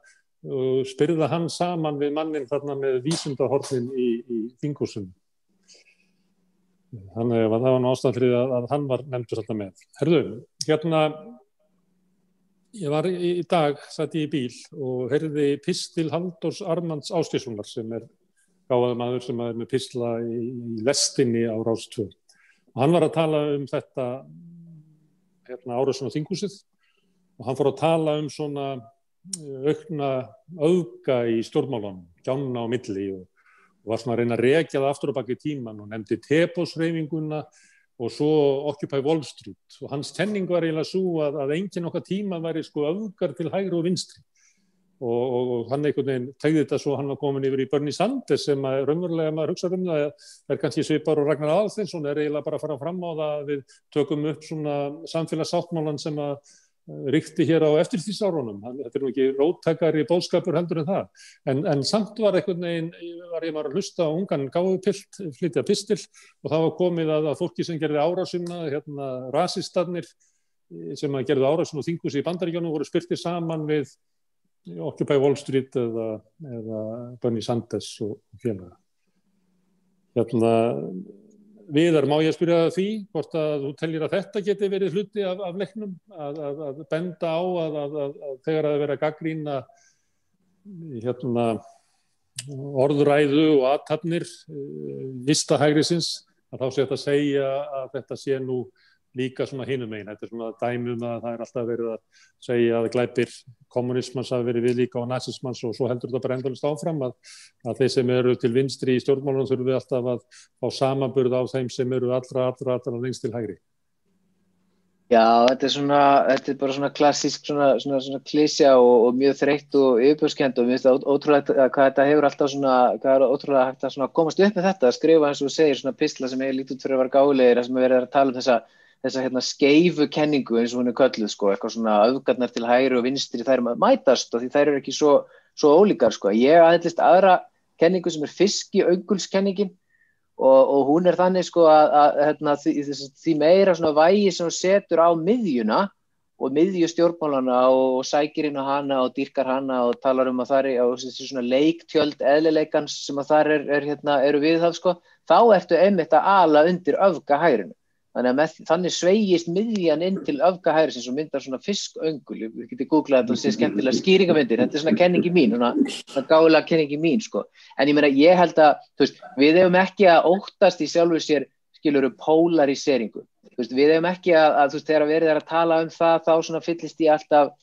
og spyrða hann saman við mannin þarna með vísindahornin í þinghúsinu. Þannig að það var ástæðan fyrir að hann var nefndur alltaf með. Herðu, ég var í dag, satt ég í bíl og heyrði pistil Halldórs Armands Ásgeirssonar sem er gáfaður maður sem er með pistla í lestinni á Rás 2. Og hann var að tala þetta árásin á þinghúsið og hann fór að tala svona aukna öfga í stjórnmálunum, gjána á milli og var svona að reyna að rekja það aftur á bak í tíman og nefndi Tebos-hreyfinguna og svo Occupy Wall Street og hans kenning var eiginlega svo að enginn okkar tíma væri sko öfgar til hægri og vinstri og hann einhvern veginn tegði þetta svo hann var komin yfir í Bernie Sanders sem að raunverulega maður hugsa það er kannski svipar og Ragnar Aðalsteinsson er eiginlega bara að fara fram á það að við tökum upp svona samfélagssáttmálan sem að ríkti hér á eftirstríðsárunum. Þetta nú ekki róttækari boðskapur heldur en það. En samt var einhvern veginn, var ég að hlusta á ungan gáfupilt, flytja pistil og það var komið að fólki sem gerði árásina, rasistarnir sem að gerði árásin og þinghúsi í Bandaríkjunum voru spyrtir saman við Occupy Wall Street eða Bernie Sanders og félaga. Viðar, má ég spyrja því hvort að þú teljir að þetta geti verið hluti af leiknum, að benda á að þegar að vera að gagnrýna orðræðu og athafnir vistahægrisins, að þá sé þetta að segja að þetta sé nú líka svona hinum megin. Þetta svona dæmum að það alltaf verið að segja að glæpir kommunismans hafi verið við líka á nasismans og svo heldur þetta bara endalaust áfram að þeir sem eru til vinstri í stjórnmálunum þurfum við alltaf að fá samanburð á þeim sem eru allra lengst til hægri. Já, þetta er bara svona klassísk svona klísja og mjög þreytt og yfirbörskend og mér finnst það ótrúlega hvað þetta hefur alltaf hvað er ótrúlega hægt að komast upp með þetta, að skrifa eins og segir svona pistla sem lítið út fyrir að vera gálegir, sem verið að tala um þessa skeifu kenningu eins og hún kölluð, eitthvað svona öfgarnar til hægri og vinstri, þær mætast og því þær eru ekki svo ólíkar, Ég aðhyllist aðra kenningu sem fiskiaugulskenningin og hún þannig, að því meira svona vægi sem hún setur á miðjuna og miðju stjórnmálana og sækir inn á hana og dýrkar hana og talar um að það er svona leiktjöld eðlileikans sem að þar eru viðhaf, þá ertu einmitt að ala undir öfgahægrinu. Þannig sveigist miðjan inn til öfgahægrisins og myndar svona fisköngul. Við getum googlað þetta og sé skemmtilega skýringamyndir. Þetta er svona kenningi mín, svona gáfulega kenningi mín, En ég held að, við eigum ekki að óttast í sjálfu sér, polariseringu. Við eigum ekki að þegar verið er að tala um það, þá svona fyllist ég alltaf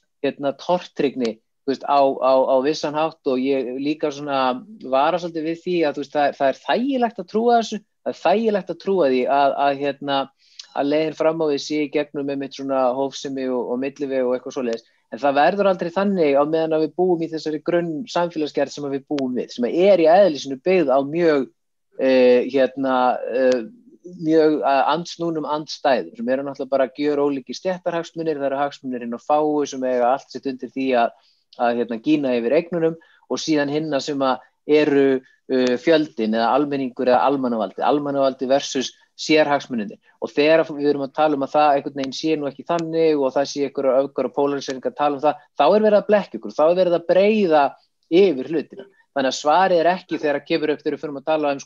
tortryggni, á vissan hátt og ég líka svona vara svolítið við því að það er þægilegt að trúa þessu, það er þægilegt að trúa því að leiðin fram á því sé í gegnum með mitt svona hófsemi og milliveg og eitthvað svoleiðis. En það verður aldrei þannig á meðan að við búum í þessari grunn samfélagsgerð sem við búum við, sem er í eðlisínu byggð á mjög andsnúnum andstæðum, sem eru náttúrulega bara gjörólíkir stéttarhagsmunir, það eru hagsmunir inn á fáu sem eiga allt sitt undir því að gína yfir eignunum og síðan hinna sem að eru fjöldin eða almenningur eða almannavaldi versus sérhagsmunir. Og þegar við erum að tala um að það einhvern veginn sé nú ekki þannig og það sé einhverjar öfgar og polariseringar að tala um það, þá er verið að blekkja ykkur, þá er verið að breiða yfir hlutina. Þannig að svarið er ekki þegar að kemur upp þegar við fyrir að tala um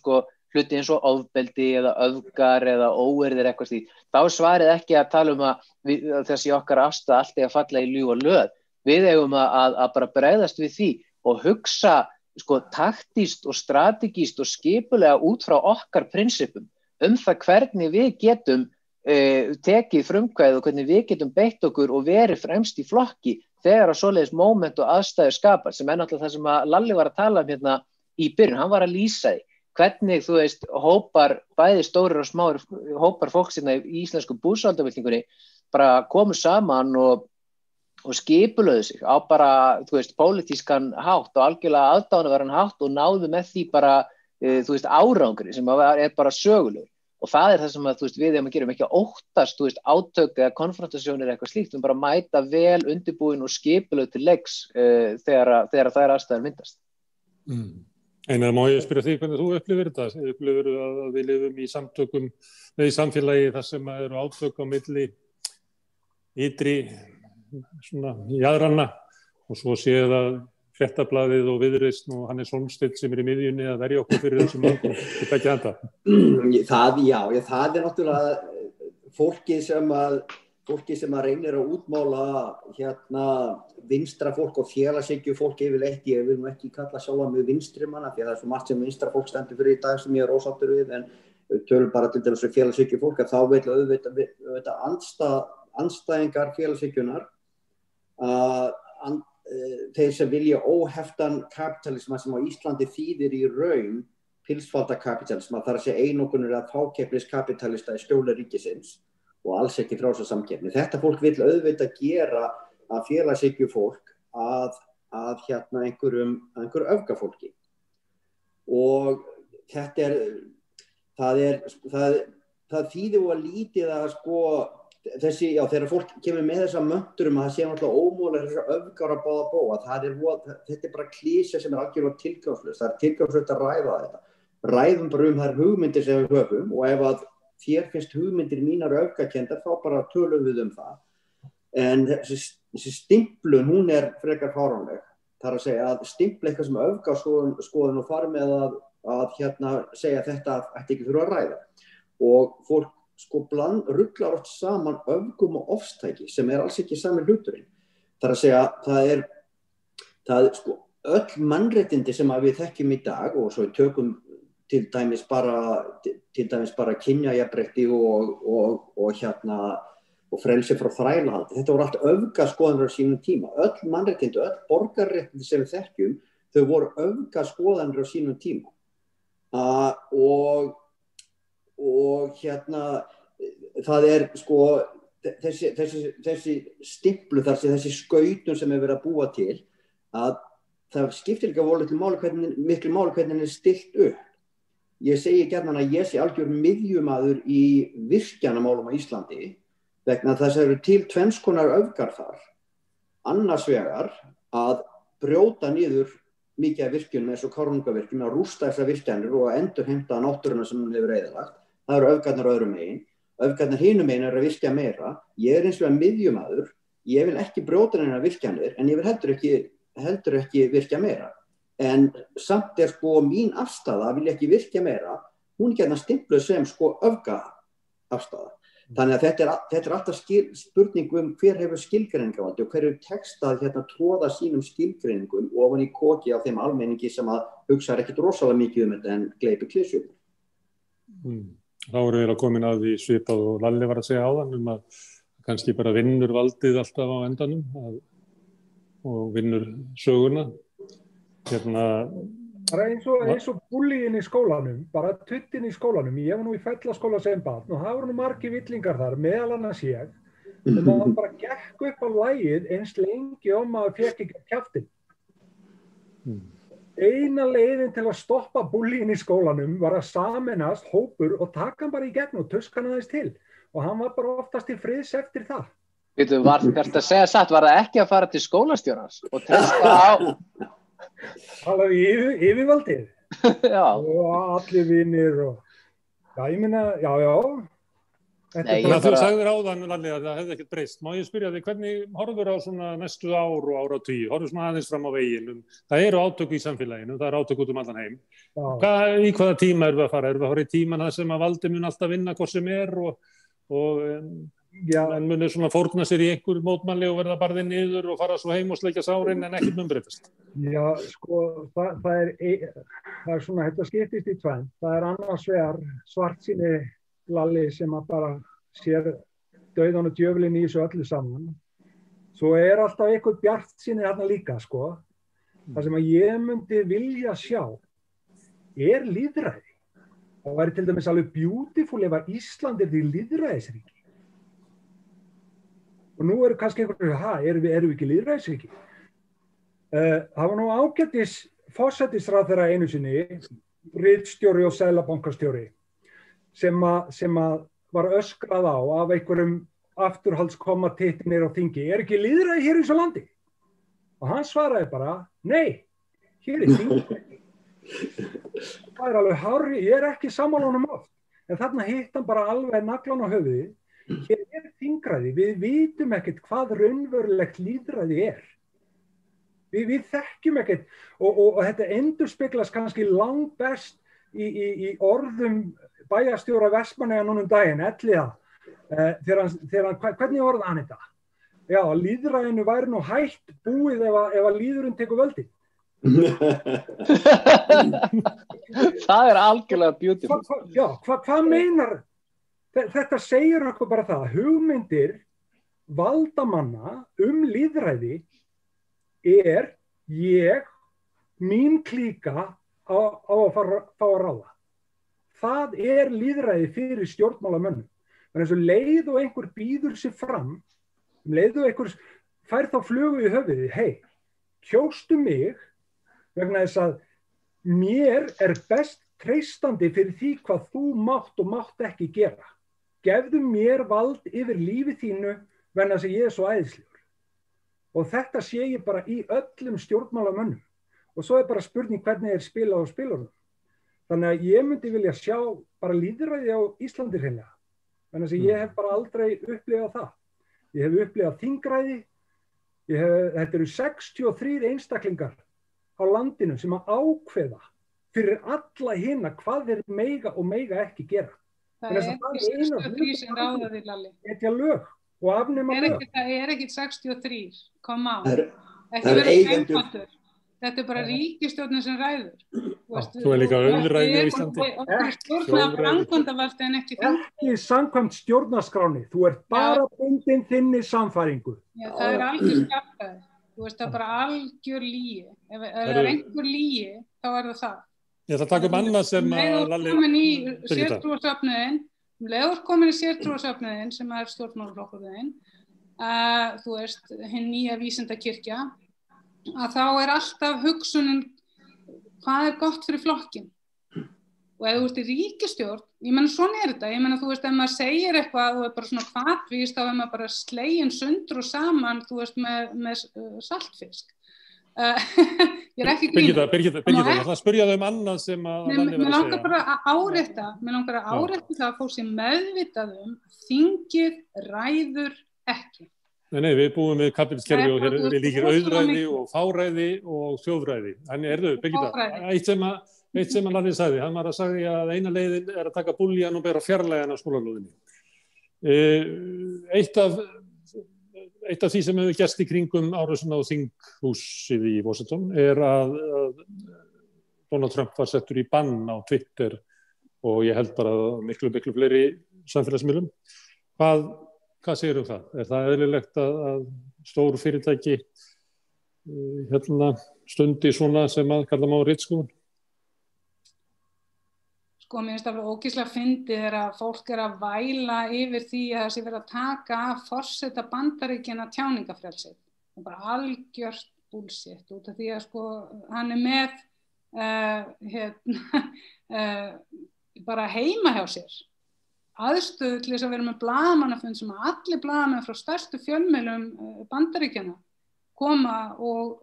hluti eins og ofbeldi eða öfgar eða óeirðir eitthvað því. Þá er svarið ekki að tala um að þessi okkar afstæða allt er að falla í ljúg og löð. Við eigum að bara bregðast við því og hugsa taktískt og strategískt og skipulega út frá okkar prinsipum það hvernig við getum tekið frumkvæði og hvernig við getum beitt okkur og verið fremst í flokki þegar að svoleiðis moment og aðstæður skapar, sem náttúrulega það sem að Lalli var að tala um hérna í byrjun, hann var að lýsa því hvernig, hópar, bæði stórir og smáir hópar fólksina í íslensku búsáhaldabyltingunni bara komu saman og skipulöðu sig á bara, pólitískan hátt og algjörlega aðdáunarverðan hátt og náðu með því bara árangri sem er bara sögulegur. Og það er það sem við eigum að gera, ekki að óttast átök eða konfrontasjónir eða eitthvað slíkt, bara mæta vel undirbúin og skipulöð til leiks þegar það er aðstæður myndast. Einar, má ég spyrja því hvernig þú upplifir þetta? Upplifir að við lifum í samtökum í samfélagi þar sem eru átök á milli ytri jaðranna og svo séu það Fréttablaðið og Viðreisn og Hannes Hólmsteinn sem í miðjunni að verja okkur fyrir þessum mörgum. Þetta ekki enda? Það er náttúrulega fólkið sem að reynir að útmála vinstra fólk og félagshyggju fólk yfirleitt. Ég vil nú ekki kalla sjálfa mig vinstrimanna því að það er svo margt sem vinstra fólk stendur fyrir í dag sem ég er ósáttur við, en tölum bara til dæmis félagshyggju fólk að þá vil auðvitað andstæðingar félagshyggjunnar þeir sem vilja óheftan kapitalisma sem á Íslandi þýðir í raun pilsfaldakapitalisma, þar að segja einokunur að fákeppniskapitalista í skjóli ríkisins og alls ekki frjálsa samkeppni. Þetta fólk vill auðvitað gera að félagshyggju fólk að einhverju öfgafólki. Og það þýðir að lítið að þegar fólk kemur með þessa möntur að það sé náttúrulega ómögulega þessar öfgar að báða bóa, þetta bara klísja sem algjörlega tilgangslaus. Það tilgangslaust að ræða þetta. Ræðum bara þær hugmyndir sem við höfum og ef að þér finnst hugmyndir mínar öfgakendar þá bara tölum við það. En þessi stimplun, hún frekar fáránleg. Það að segja að stimpla eitthvað sem öfgaskoðun og fara með að segja þetta ætti ekki þurfa að ræða. Og fólk ruglar oft saman öfgum og ofstæki sem alls ekki sami hluturinn. Það að segja, það öll mannréttindi sem við þekkjum í dag og svo við tökum til dæmis bara kynjajafnrétti og frelsi frá þrælahaldi. Þetta voru allt öfgaskoðanir á sínum tíma. Öll mannréttindi, öll borgarréttindi sem við þekkjum, þau voru öfgaskoðanir á sínum tíma. Það þessi stimplu, þessi skautun sem verið að búa til, að það skiptir ekki miklu máli hvernig stillt upp. Ég segi gjarnan að ég sé algjör miðjumaður í virkjanamálum á Íslandi vegna þess að eru til tvenns konar öfgar þar. Annars vegar að brjóta niður mikið af virkjunum eins og Kárahnjúkavirkjun, að rústa þessar virkjanir og endurheimta náttúruna sem hún hefur eyðilagt. Það eru öfgarnar öðrum megin. Öfgarnar hinum megin að virkja meira. Ég eins vegar miðjumaður. Ég vil ekki brjóta neina virkjanir en ég vil heldur ekki virkja meira. En samt mín afstaða vil ekki virkja meira, hún gætna stimpluð sem öfgaafstaða. Þannig að þetta alltaf spurning hver hefur skilgreiningavaldi og hver hefur textað tróða sínum skilgreiningum ofan í koki á þeim almenningi sem að hugsa ekkert rosalega mikið þetta en gleypi klisjum. Þá eru að komin að því svipað og Lalli var að segja áðan að kannski bara vinnur valdið alltaf á endanum og vinnur söguna. Bara eins og búlíin í skólanum, bara tuttin í skólanum. Ég var nú í Fellaskóla sem barn og það voru margir villingar þar, meðal annars ég. Og maður bara gekk upp á lagið eins lengi og maður fékk ekki kjaftinn. Eina leiðin til að stoppa búlíin í skólanum var að sameinast hópur og taka hann bara í gegn og tuska hann aðeins til. Og hann var bara oftast í friðs eftir það. Veitu, þetta að segja satt, var það ekki að fara til skólastjórans og treysta á... Alveg yfirvaldið. Já. Og allir vinir og... Já, ég meina, já. Nei, Þú sagðir áðan, Lalli, að það hefði ekkert breyst. Má ég spyrja þig, hvernig horfur á svona næstu ár og áratugi? Horfur svona aðeins fram á veginum? Það eru átök í samfélaginu, það eru átök út allan heim. Í hvaða tíma erum við að fara? Erum við að fara í tíman það sem að valdi mun alltaf vinna hvort sem en muni svona fórna sér í einhver mótmæli og verða barðið niður og fara svo heim og sleikja sárin en ekkert mun breytast? Já, það er svona, þetta skiptist í tvennt. Það er annars vegar svartsýni Lalli sem að bara sér dauðan og djöflin í þessu öllu saman. Svo er alltaf eitthvað bjartsýni þarna líka, Það sem að ég myndi vilja sjá lýðræði. Það væri til dæmis alveg beautiful ef að Ísland því lýðræðisríki. Og nú eru kannski einhverju, erum við ekki lýðræðisríki? Það var nú ágætis forsætisráðherra einu sinni, ritstjóri og seðlabankastjóri, sem að var öskrað á af einhverjum afturhaldskommatitnir á þingi. Er ekki lýðræði hér í þessu landi? Og hann svaraði bara, nei, hér er þingi. Það er alveg hárri, ég er ekki sammála honum oft. En þarna hitt hann bara alveg naglan á höfuðið. Hér er þingræði, við vitum ekkert hvað raunverulegt lýðræði er. Við þekkjum ekkert og þetta endurspeglast kannski langbest í orðum bæjarstjóra Vestmannaeyja núna daginn, Elliða, hvernig orðaði hann þetta? Já, lýðræðinu væri nú hætt búið ef að lýðurinn tekur völdin. Það er algjörlega beautiful. Hvað meinar? Þetta segir okkur bara það að hugmyndir valdamanna lýðræði mín klíka á að fá að ráða. Það lýðræði fyrir stjórnmálamönnum. Þannig að svo leið og einhver býður sig fram, leið og einhver fær þá flugu í höfuðið, kjóstu mig vegna þess að mér best treystandi fyrir því hvað þú mátt og mátt ekki gera. gefðu mér vald yfir lífi þínu vegna þess að ég svo æðislegur. Og þetta sé ég bara í öllum stjórnmálamönnum. Og svo bara spurning hvernig spila á spilunum. Þannig að ég myndi vilja sjá bara lýðræði á Íslandi hreinlega. Þannig að ég hef bara aldrei upplifað það. Ég hef upplifað þingræði. Þetta eru 63 einstaklingar á landinu sem að ákveða fyrir alla hina hvað þeir mega og mega ekki gera. Það er ekki 63 sem ráða því, Lalli. Setja lög og afnema lög. Það er ekki 63, come on. Það er eigendur. Þetta er bara ríkisstjórnin sem ræður. Þú líka auðræði á Íslandi. Ekki samkvæmt stjórnarskráni. Þú ert bara bundin þinni sannfæringu. Já, það er algjör skaptaði. Það er bara algjör lygi. Ef það er einhver lygi, þá er það. Ég ætla að taka annað sem að Leður komin í sértrúarsöfnuðinn sem er stjórnmálaflokkurinn, hinn nýja vísindakirkja, að þá er alltaf hugsunin hvað er gott fyrir flokkinn. Og ef þú ert í ríkisstjórn, ég meina svona er þetta, ég meina ef maður segir eitthvað og er bara svona hvatvíst, þá er maður bara slegin sundur og saman, með saltfisk. Ég er ekki Birgitta, ég ætla að spyrja þau annað sem að Lalli var að segja. Mér langar bara að árétta það að fólk sé meðvitað þingið ræður ekki. Nei, við búum við kapitaliskerfi og hér við líkir auðræði og fáræði og þjóðræði. Þannig Birgitta, eitt sem að Lalli sagði, hann var að sagði að eina leiðin er að taka búljan og bera fjarlægan af skólalóðinni. Eitt af því sem hefur gerst í kringum árásina á þinghúsið í Washington er að Donald Trump var settur í bann á Twitter og ég held bara miklu fleiri samfélagsmiðlum. Hvað segir það? Er það eðlilegt að stór fyrirtæki stundi svona sem að kalla má ritskoðun? Mér finnst það ógeðslega fyndið að fólk er að væla yfir því að það sé verið að taka af forseta Bandaríkjanna tjáningarfrelsið. Það er bara algjört bullshit út af því að hann er með bara heima hjá sér. Aðstöðu til þess að vera með blaðamannafund sem allir blaðamenn frá stærstu fjölmiðlum Bandaríkjanna koma og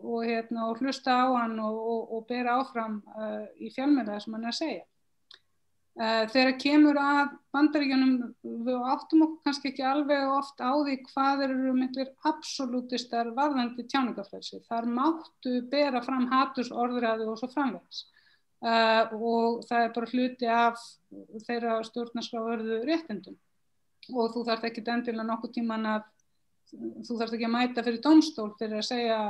hlusta á hann og bera áfram í fjölmiðla sem hann er að segja. Þegar kemur að Bandaríkjunum, við áttum okkur kannski ekki alveg oft á því hvað eru miklir absolutistar varðandi tjáningarfrelsi. Þar máttu bera fram hatursorðræðu og svo framvegis. Og það er bara hluti af þeirra stjórnarskrárvörðu réttindum. Og þú þarft ekki endilega nokkuð tíman þú þarft ekki að mæta fyrir dómstól fyrir að segja,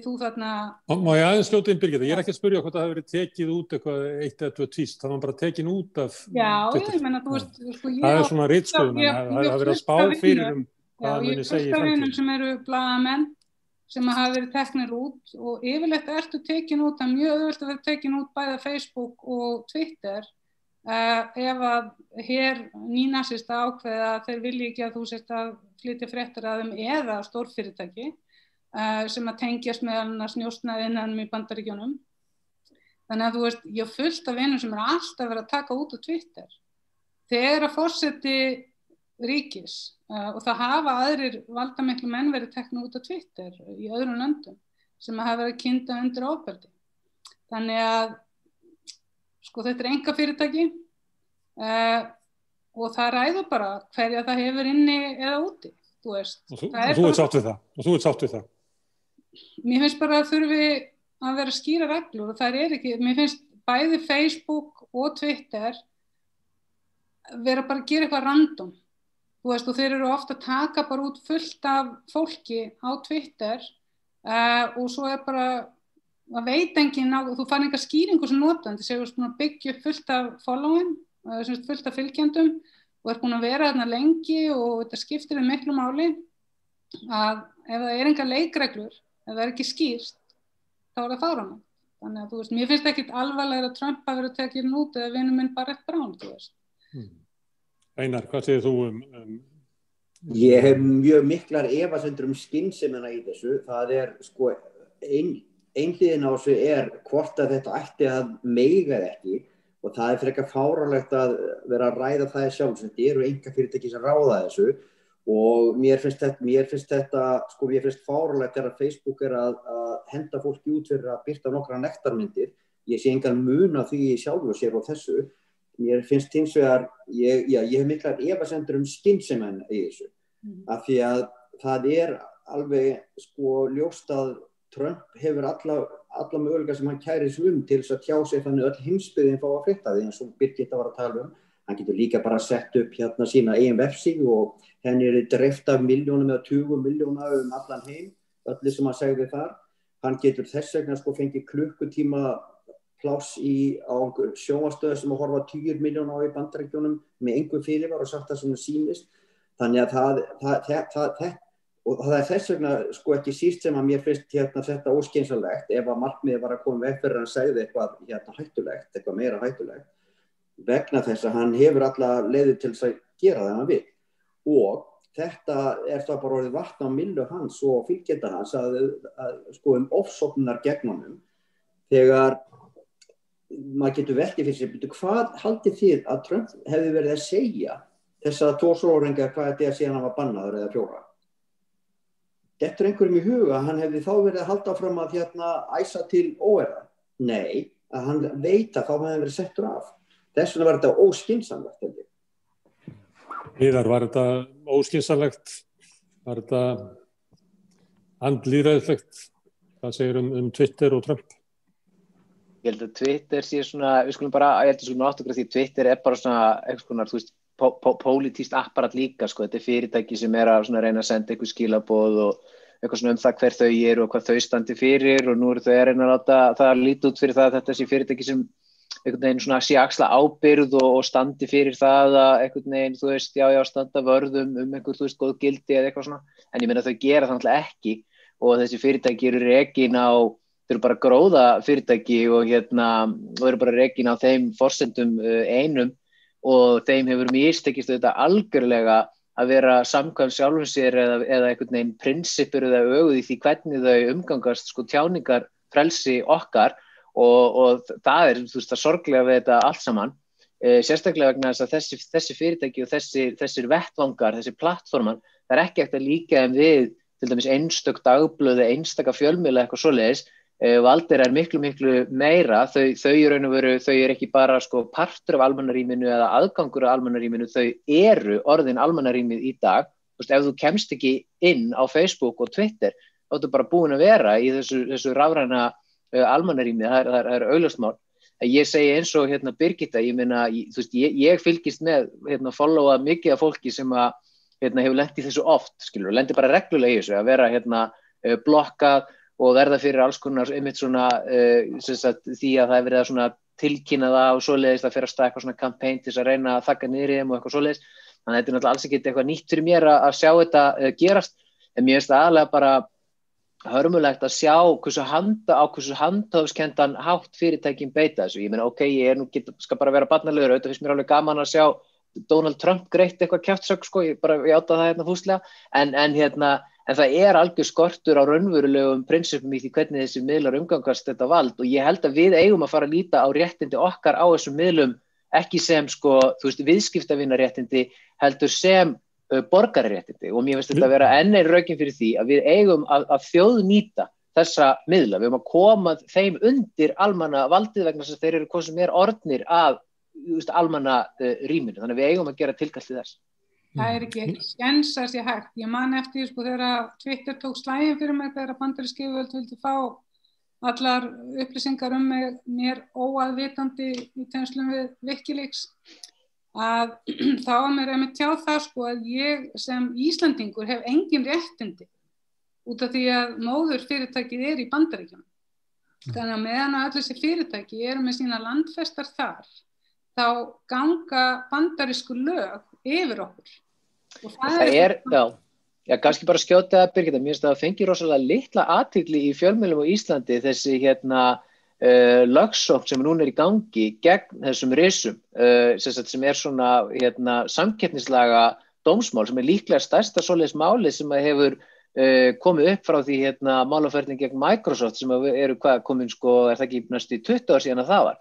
þú þarna... Má ég aðeins skjóta inn, Birgitta? Ég er ekki að spyrja hvort það hefur verið tekið út eitthvað eitt eða tvö tvíst. Það var bara tekin út af... Já, ég meina, það er svona ritskoðun, það hefur verið að spá fyrir hvað muni segja í framtíð. Sem eru blaðamenn sem hafa verið teknir út og yfirleitt ertu tekin út, það er mjög auðvelt að vera tekin út bæði Facebook og Twitter ef að hér nýnasista ákveða að þeir vilji ekki að þú sért að flytja fréttir að eða stórfyrirtæki sem að tengjast meðal annars njósnaðinnan í Bandaríkjunum. Þannig að ég fullt af vinum sem alltaf verið að taka út á Twitter. Þegar að forseti ríkis og það hafa aðrir valdamiklu menn verið teknir út á Twitter í öðrum löndum sem hafa verið kynda undir ofbeldi. Þannig að þetta er einkafyrirtæki og það ræður bara hverja það hefur inni eða úti. Og þú ert sátt við það. Mér finnst bara að þurfi að vera skýra reglur og það er ekki, mér finnst bæði Facebook og Twitter vera bara að gera eitthvað random. Og þeir eru ofta að taka bara út fullt af fólki á Twitter og svo er bara, það veit enginn þú fær enga skýringu sem notandi, segur búin að byggja upp fullt af following, fullt af fylgjendum og er búin að vera þarna lengi og þetta skiptir miklu máli að ef það er enga leikreglur, ef það er ekki skýrt, þá er það fáránlegt. Þannig að mér finnst ekkit alvarlega að Trump hafi verið tekinn út eða vinur minn Barrett Brown, Einar, hvað segir þú Ég hef mjög miklar efasemdir skynsemina í þessu. Það er ein hliðin á þessu er hvort að þetta ætti að mega eða ekki og það frekar fáránlegt að vera að ræða það sjálf, þetta eru einkafyrirtæki sem ráða þessu og mér finnst fáránlegt þegar Facebook að henda fólki út fyrir að birta nokkra nektarmyndir. Ég sé engan mun á því sjálfur sér á þessu. Mér finnst hins vegar, ég hef miklar efasemdir skynsemin í þessu, af því að það alveg ljóst að Trump hefur alla möguleika sem hann kærir sig til þess að tjá sig þannig öll heimsbyggðin fá að frétta því eins og Birgitta var að tala Hann getur líka bara sett upp sína eigin vefsíðu og henni dreift af milljónum eða 20 milljóna allan heim, öllu sem hann segði þar. Hann getur þess vegna fengið klukkutíma pláss á sjónvarpsstöð sem að horfa 10 milljóna á í Bandaríkjunum með einhver fyrirvar og sagt það sem sýnist. Þannig að það þess vegna ekki síst sem að mér finnst þetta óskynsamlegt ef að markmiðið var að koma veg fyrir að hann segði eitthvað hættulegt, eitthvað meira hættulegt, vegna þess að hann hefur alla leiðir til þess að gera það hann vil. Og þetta það bara orðið vatn á myllu hans og fylgjenda hans að ofsóknunar gegn honum, þegar maður getur veltið fyrir sig, hvað haldið þið að Trump hefði verið að segja þessa 2 sólarhringa hvað þetta síðan hann var bannaður eða 4? Dettur einhverjum í huga að hann hefði þá verið að halda fram að æsa til óeirða? Nei, að hann veit að þá hefði verið settur af. Þess vegna var þetta óskynsamlegt, held ég. Heiðar, var þetta óskynsamlegt? Var þetta andlýðræðislegt? Hvað segir Twitter og Trump? Ég held að Twitter sé við skulum bara, ég held að skulum áttugra því Twitter bara einhvers konar, pólitískt apparat líka, þetta fyrirtæki sem að reyna að senda einhver skilaboð og eitthvað það hver þau eru og hvað þau standi fyrir og nú eru þau að reyna að láta það líta út fyrir það að þetta sé fyrirtæki sem einhvern veginn sé axla ábyrgð og standi fyrir það að einhvern veginn, standa vörðum einhver, góð gildi eða eitthvað svona, en ég meina þau gera það náttúrulega ekki og þessi fyrirtæki eru rekin á, þau eru bara gróða fyrirtæki og eru bara rekin á þeim forsendum einum og þeim hefur mistekist þetta algjörlega að vera samkvæm sjálfum sér eða einhvern veginn prinsipur eða öguð í því hvernig þau umgangast tjáningar frelsi okkar og það það sorglega við þetta allt saman, sérstaklega vegna þess að þessi fyrirtæki og þessir vettvangar, þessi plattformar, það ekki hægt að líka þeim við til dæmis einstök dagblöð eða einstaka fjölmiðla eitthvað svoleiðis. Valdir miklu meira, þau í raun og veru, þau ekki bara partur af almannarýminu eða aðgangur af almannarýminu, þau eru orðin almannarýmið í dag. Ef þú kemst ekki inn á Facebook og Twitter, þá ertu bara búin að vera í þessu rafræna almannarými, það er augljóst mál. Ég segi eins og Birgitta, ég meina, ég fylgist með, followa mikið af fólki sem að hefur lent í þessu oft, lendi bara reglulega í þessu, að vera blokkað og verða fyrir alls konar einmitt því að það verið að tilkynna það og svoleiðis að fyrir að stað eitthvað kampæn til þess að reyna að þakka niður í þeim og eitthvað svoleiðis. Þannig að þetta náttúrulega alls ekki eitthvað nýtt fyrir mér að sjá þetta gerast, en mér finnst það aðalega bara hörmulegt að sjá hversu handhafskendan hátt fyrirtækin beita þessu. Ég meina, ég skal bara vera barnalegur, auðvitað finnst mér alveg gaman að sjá Donald Trump greitt eitthvað kjaftsök, ég bara játa það fúslega, en það algjör skortur á raunverulegum prinsipum í því hvernig þessi miðlar umgangast þetta vald og ég held að við eigum að fara að líta á réttindi okkar á þessum miðlum ekki sem viðskiptavinaréttindi heldur sem borgararéttindi og mér finnst þetta að vera enn ein rökin fyrir því að við eigum að þjóðnýta þessa miðla, við eigum að koma þeim undir almanna valdið vegna þess að þeir eru hvað sem orðnir að almanna rýminu, þannig að við eigum að gera tilkall til þess. Það ekki skens að sé hægt. Ég man eftir þegar Twitter tók slaginn fyrir mig þegar bandarísk yfirvöld vildu fá allar upplýsingar mér óaðvitandi í tengslum við Wikileaks að þá var mér einmitt tjáð það að ég sem Íslandingur hef engin réttindi út af því að móður fyrirtækið í Bandaríkjunum. Þannig að meðan að öll þessi fyrirtæki eru með sína landfestar þar, þá ganga bandarísku lög yfir okkur. Og það kannski bara skjóta að Birgitta, mér finnst það að fengi rosalega litla athygli í fjölmiðlum á Íslandi þessi lögsókn sem núna í gangi gegn þessum risum, sem samkeppnislaga dómsmál sem líklega stærsta svoleiðis máli sem hefur komið upp frá því málaferðin gegn Microsoft sem eru komin það ekki næstu 20 ár síðan að það var.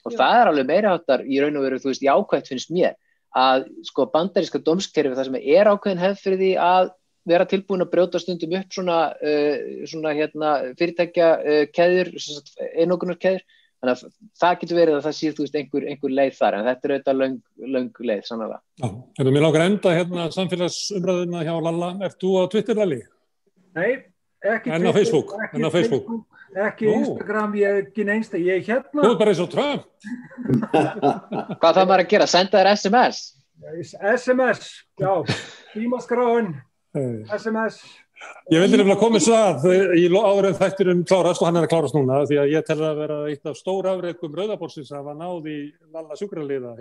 og það alveg meira áttar í raun og veru, þú veist, jákvætt finnst mér að sko bandaríska dómskerfi það sem ákveðin hefð fyrir því að vera tilbúin að brjóta stundum upp svona fyrirtækja keðjur, einokunarkeðjur, þannig að það getur verið að það sé, þú veist, einhver leið þar, en þetta auðvitað löng leið, sannlega. Já, mér langar enda samfélagsumræðuna hjá Lalla. Ert þú á Twitter, Lalli? Nei, ekki en Twitter. En á Facebook? Ekki Instagram, ég er ekki neinst, ég er hérna. Þú er bara eins og Trump. Hvað þarf maður að gera? Senda þér SMS? SMS, já, tímaskráin, SMS. Ég vildi nefnilega komið svo að áður en þætturinn klárast og hann að klárast núna því að ég tel að vera eitt af stór afrekum Rauðaborðsins að hafa náð í Lalla sjúkraliða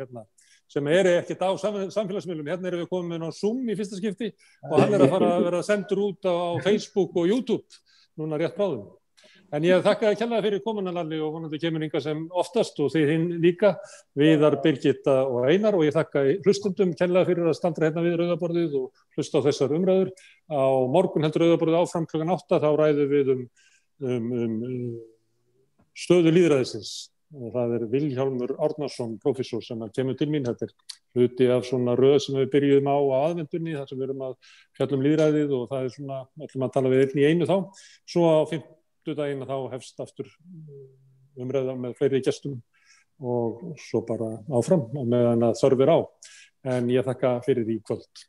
sem ekkert á samfélagsmiðlum. Hérna erum við komin á Zoom í fyrsta skipti og hann að fara að vera sendur út á Facebook og YouTube núna rétt bráðum. En ég þakka kærlega fyrir komuna, Lalli, og vonandi kemur hingað sem oftast og þið hinn líka, Viðar, Birgitta og Einar, og ég þakka hlustendum kærlega fyrir að standa hérna við Rauðaborðið og hlusta á þessar umræður. Á morgun heldur Rauðaborðið áfram klukkan 8, þá ræðum við um stöðu lýðræðisins. Og það Vilhjálmur Árnason, prófessor, sem kemur til mín. Þetta hluti af svona röð sem við byrjuðum á aðvendunni, þar sem við erum að fjalla lýðræðið og það svona, ætlum að tala við einn í einu þá. Svo á daginn þá hefst aftur umræða með fleiri gestum og svo bara áfram og meðan að þörf á. En ég þakka fyrir því í kvöld.